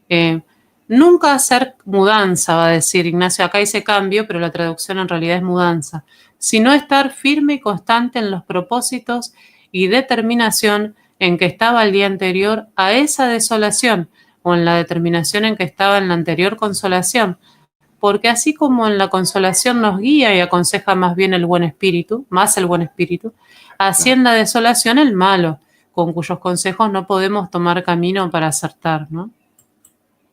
Eh, Nunca hacer mudanza, va a decir Ignacio, acá dice cambio, pero la traducción en realidad es mudanza, sino estar firme y constante en los propósitos y determinación en que estaba el día anterior a esa desolación, o en la determinación en que estaba en la anterior consolación, porque así como en la consolación nos guía y aconseja más bien el buen espíritu, más el buen espíritu, así claro. en la desolación el malo, con cuyos consejos no podemos tomar camino para acertar, ¿no?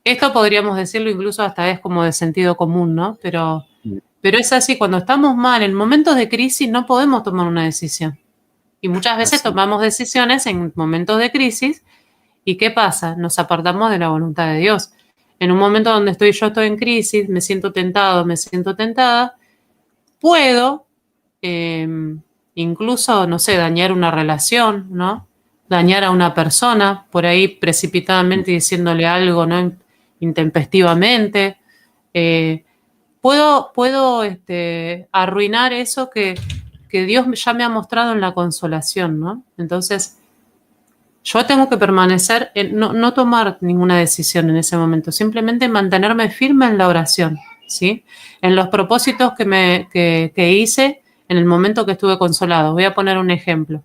Esto podríamos decirlo incluso hasta es como de sentido común, ¿no? Pero es así, cuando estamos mal, en momentos de crisis no podemos tomar una decisión. Y muchas veces Así, tomamos decisiones en momentos de crisis y ¿qué pasa? Nos apartamos de la voluntad de Dios. En un momento donde yo estoy en crisis, me siento tentado, me siento tentada, puedo eh, incluso, no sé, dañar una relación, ¿no? Dañar a una persona, por ahí precipitadamente diciéndole algo, ¿no? Intempestivamente. Eh, puedo arruinar eso que Dios ya me ha mostrado en la consolación, ¿no? Entonces, yo tengo que permanecer, no tomar ninguna decisión en ese momento, simplemente mantenerme firme en la oración, ¿sí? En los propósitos que hice en el momento que estuve consolado. Voy a poner un ejemplo.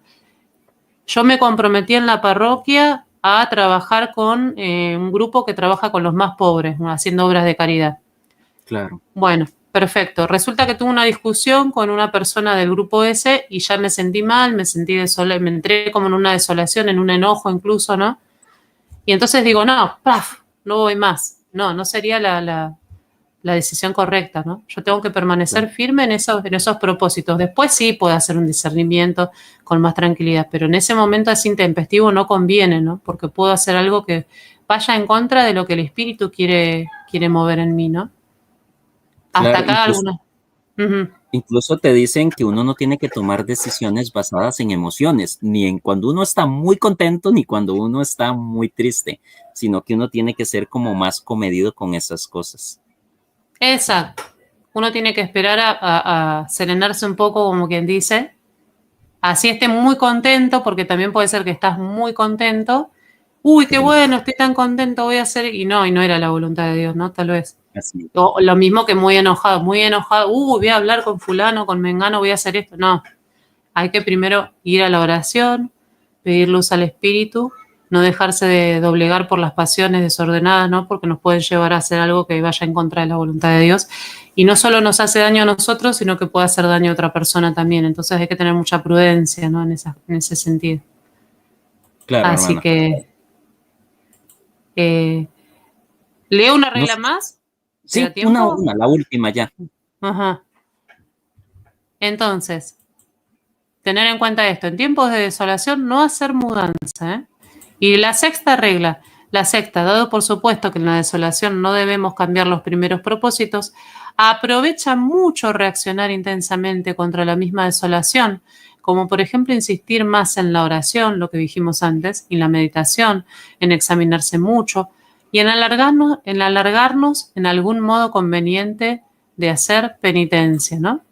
Yo me comprometí en la parroquia a trabajar con un grupo que trabaja con los más pobres, haciendo obras de caridad. Claro. Bueno, perfecto. Resulta que tuve una discusión con una persona del grupo ese y ya me sentí mal, me sentí desolada, me entré como en una desolación, en un enojo incluso, ¿no? Y entonces digo, no, ¡paf! No voy más. No sería la decisión correcta, ¿no? Yo tengo que permanecer firme en esos propósitos. Después sí puedo hacer un discernimiento con más tranquilidad, pero en ese momento así intempestivo no conviene, ¿no? Porque puedo hacer algo que vaya en contra de lo que el espíritu quiere mover en mí, ¿no? Hasta Claro, acá algunas. incluso te dicen que uno no tiene que tomar decisiones basadas en emociones, ni en cuando uno está muy contento, ni cuando uno está muy triste, sino que uno tiene que ser como más comedido con esas cosas. Exacto. Uno tiene que esperar a serenarse un poco, como quien dice. Así esté muy contento, porque también puede ser que estás muy contento. Uy, qué bueno, estoy tan contento, voy a hacer. Y no era la voluntad de Dios, ¿no? Tal vez. Así. O lo mismo que muy enojado. Voy a hablar con fulano, con mengano, voy a hacer esto. No. Hay que primero ir a la oración, pedir luz al espíritu, no dejarse de doblegar por las pasiones desordenadas, ¿no? Porque nos pueden llevar a hacer algo que vaya en contra de la voluntad de Dios. Y no solo nos hace daño a nosotros, sino que puede hacer daño a otra persona también. Entonces hay que tener mucha prudencia, ¿no? En ese sentido. Claro, Así hermano. que, ¿leo una No regla sé. más? ¿Te da Sí, tiempo? la última ya. Ajá. Entonces, tener en cuenta esto. En tiempos de desolación, no hacer mudanza, ¿eh? Y la sexta regla, dado por supuesto que en la desolación no debemos cambiar los primeros propósitos, aprovecha mucho reaccionar intensamente contra la misma desolación, como por ejemplo insistir más en la oración, lo que dijimos antes, y la meditación, en examinarse mucho y en alargarnos en algún modo conveniente de hacer penitencia, ¿no?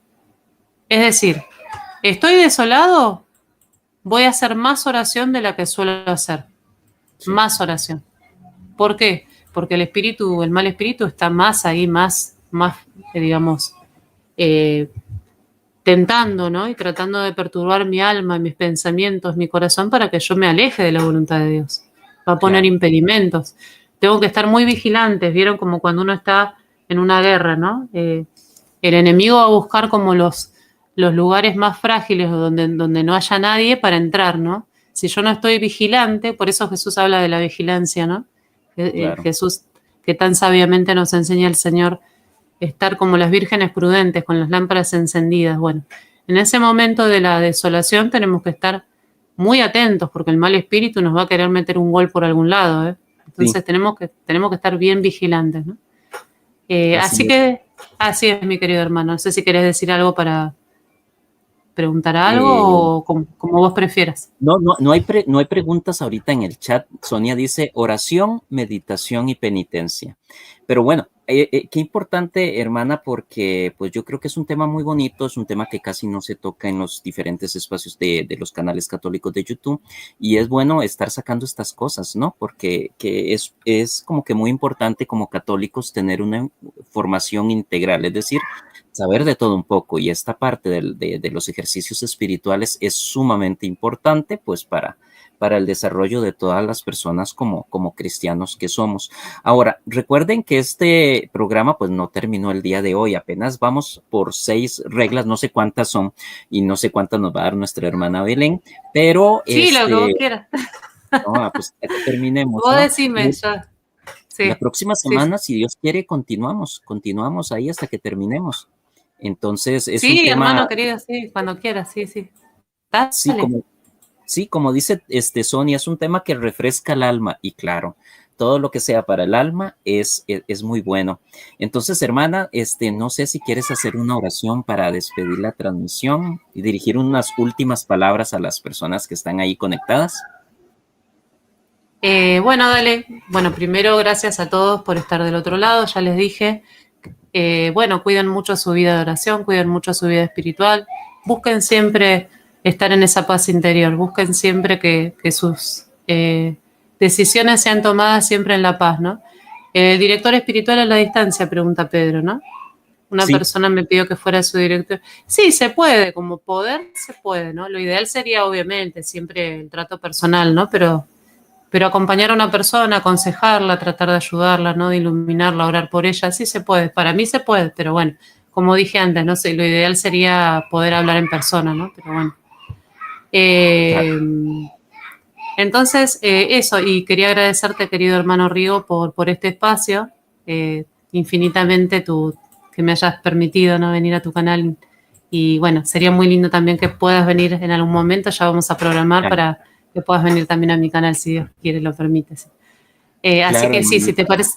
Es decir, estoy desolado, voy a hacer más oración de la que suelo hacer. Sí. Más oración. ¿Por qué? Porque el mal espíritu está más ahí, más digamos, tentando, ¿no? Y tratando de perturbar mi alma, mis pensamientos, mi corazón para que yo me aleje de la voluntad de Dios. Va a poner Claro. impedimentos. Tengo que estar muy vigilantes. ¿Vieron? Como cuando uno está en una guerra, ¿no? El enemigo va a buscar como los lugares más frágiles donde no haya nadie para entrar, ¿no? Si yo no estoy vigilante, por eso Jesús habla de la vigilancia, ¿no? Claro. Jesús, que tan sabiamente nos enseña el Señor, estar como las vírgenes prudentes, con las lámparas encendidas. Bueno, en ese momento de la desolación tenemos que estar muy atentos, porque el mal espíritu nos va a querer meter un gol por algún lado, ¿eh? Entonces Sí, tenemos que estar bien vigilantes, ¿no? así Así es. que, así es, mi querido hermano. No sé si querés decir algo para preguntar Eh, algo o como vos prefieras. no hay preguntas ahorita en el chat. Sonia dice oración, meditación y penitencia. Pero bueno, qué importante, hermana, porque pues yo creo que es un tema muy bonito, es un tema que casi no se toca en los diferentes espacios de los canales católicos de YouTube y es bueno estar sacando estas cosas, ¿no? Porque que es como que muy importante como católicos tener una formación integral, es decir, saber de todo un poco y esta parte de los ejercicios espirituales es sumamente importante pues para el desarrollo de todas las personas como cristianos que somos. Ahora, recuerden que este programa pues no terminó el día de hoy, apenas vamos por 6 reglas, no sé cuántas son y no sé cuántas nos va a dar nuestra hermana Belén, pero Sí, lo que vos quieras. no, pues hasta que terminemos, Vos ¿no? decime ya. La Sí, próxima sí, sí. semana, si Dios quiere, continuamos ahí hasta que terminemos. Entonces, es un Sí, tema, hermano querido, sí, cuando quieras, sí, sí. sí, Dale. como dice Sonia, es un tema que refresca el alma y claro, todo lo que sea para el alma es muy bueno. Entonces, hermana, no sé si quieres hacer una oración para despedir la transmisión y dirigir unas últimas palabras a las personas que están ahí conectadas. Bueno, dale. Bueno, primero gracias a todos por estar del otro lado. Ya les dije, bueno, cuiden mucho su vida de oración, cuiden mucho su vida espiritual, busquen siempre estar en esa paz interior, busquen siempre que sus decisiones sean tomadas siempre en la paz, ¿no? El director espiritual a la distancia, pregunta Pedro, ¿no? Una Sí, persona me pidió que fuera su director. Sí, se puede, como poder se puede, ¿no? Lo ideal sería, obviamente, siempre el trato personal, ¿no? Pero acompañar a una persona, aconsejarla, tratar de ayudarla, ¿no? De iluminarla, orar por ella, sí se puede. Para mí se puede, pero bueno, como dije antes, no sé, lo ideal sería poder hablar en persona, ¿no? Pero bueno. claro. Eh, entonces, eso, y quería agradecerte, querido hermano Rigo, por este espacio, infinitamente que me hayas permitido, ¿no? Venir a tu canal. Y bueno, sería muy lindo también que puedas venir en algún momento, ya vamos a programar Claro, para que puedas venir también a mi canal, si Dios quiere, lo permite. Sí. Así claro, que sí, si te hermanita. parece,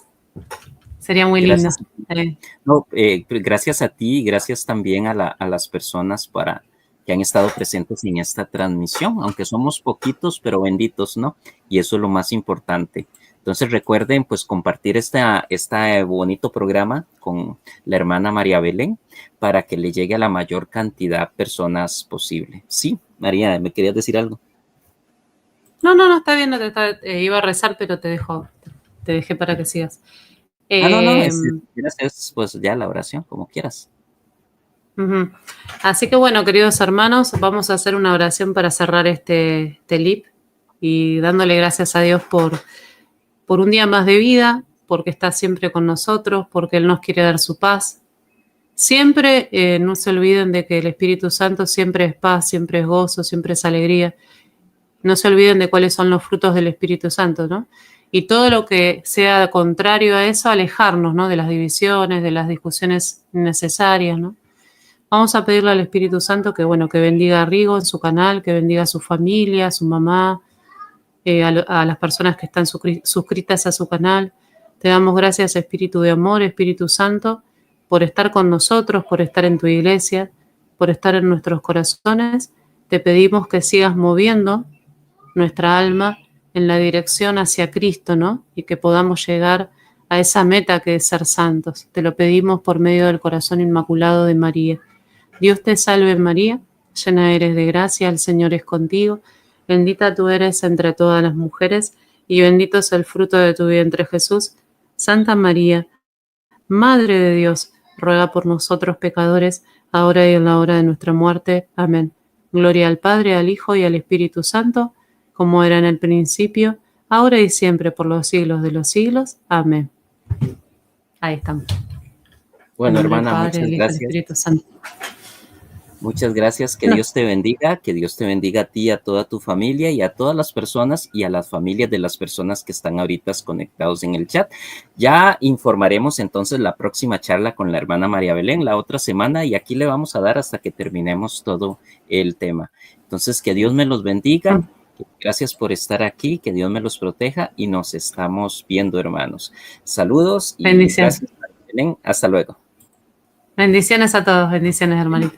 sería muy lindo. Gracias. No, gracias a ti y gracias también a las personas que han estado presentes en esta transmisión, aunque somos poquitos, pero benditos, ¿no? Y eso es lo más importante. Entonces recuerden, pues, compartir este bonito programa con la hermana María Belén para que le llegue a la mayor cantidad de personas posible. Sí, María, ¿me querías decir algo? No, está bien, iba a rezar, pero te dejé para que sigas. Ah, no, no, Eh, si quieres, pues ya la oración, como quieras. Ujú. Así que bueno, queridos hermanos, vamos a hacer una oración para cerrar este live y dándole gracias a Dios por un día más de vida, porque está siempre con nosotros, porque Él nos quiere dar su paz. Siempre no se olviden de que el Espíritu Santo siempre es paz, siempre es gozo, siempre es alegría. No se olviden de cuáles son los frutos del Espíritu Santo, ¿no? Y todo lo que sea contrario a eso, alejarnos, ¿no? De las divisiones, de las discusiones innecesarias, ¿no? Vamos a pedirle al Espíritu Santo que, bueno, que bendiga a Rigo en su canal, que bendiga a su familia, a su mamá, a las personas que están suscritas a su canal. Te damos gracias, Espíritu de amor, Espíritu Santo, por estar con nosotros, por estar en tu iglesia, por estar en nuestros corazones. Te pedimos que sigas moviendo nuestra alma en la dirección hacia Cristo, ¿no? Y que podamos llegar a esa meta que es ser santos. Te lo pedimos por medio del corazón inmaculado de María. Dios te salve María, llena eres de gracia, el Señor es contigo, bendita tú eres entre todas las mujeres, y bendito es el fruto de tu vientre Jesús. Santa María, Madre de Dios, ruega por nosotros pecadores, ahora y en la hora de nuestra muerte. Amén. Gloria al Padre, al Hijo y al Espíritu Santo, como era en el principio, ahora y siempre, por los siglos de los siglos. Amén. Ahí estamos. En Bueno, nombre del hermana, Padre, muchas del Hijo y del gracias. Espíritu Santo. Muchas gracias, que No. Dios te bendiga, que Dios te bendiga a ti, a toda tu familia y a todas las personas y a las familias de las personas que están ahorita conectados en el chat. Ya informaremos entonces la próxima charla con la hermana María Belén la otra semana y aquí le vamos a dar hasta que terminemos todo el tema. Entonces, que Dios me los bendiga. Gracias por estar aquí, que Dios me los proteja y nos estamos viendo, hermanos. Saludos y Bendiciones. gracias, María Belén. Hasta luego. Bendiciones a todos, bendiciones, hermanito.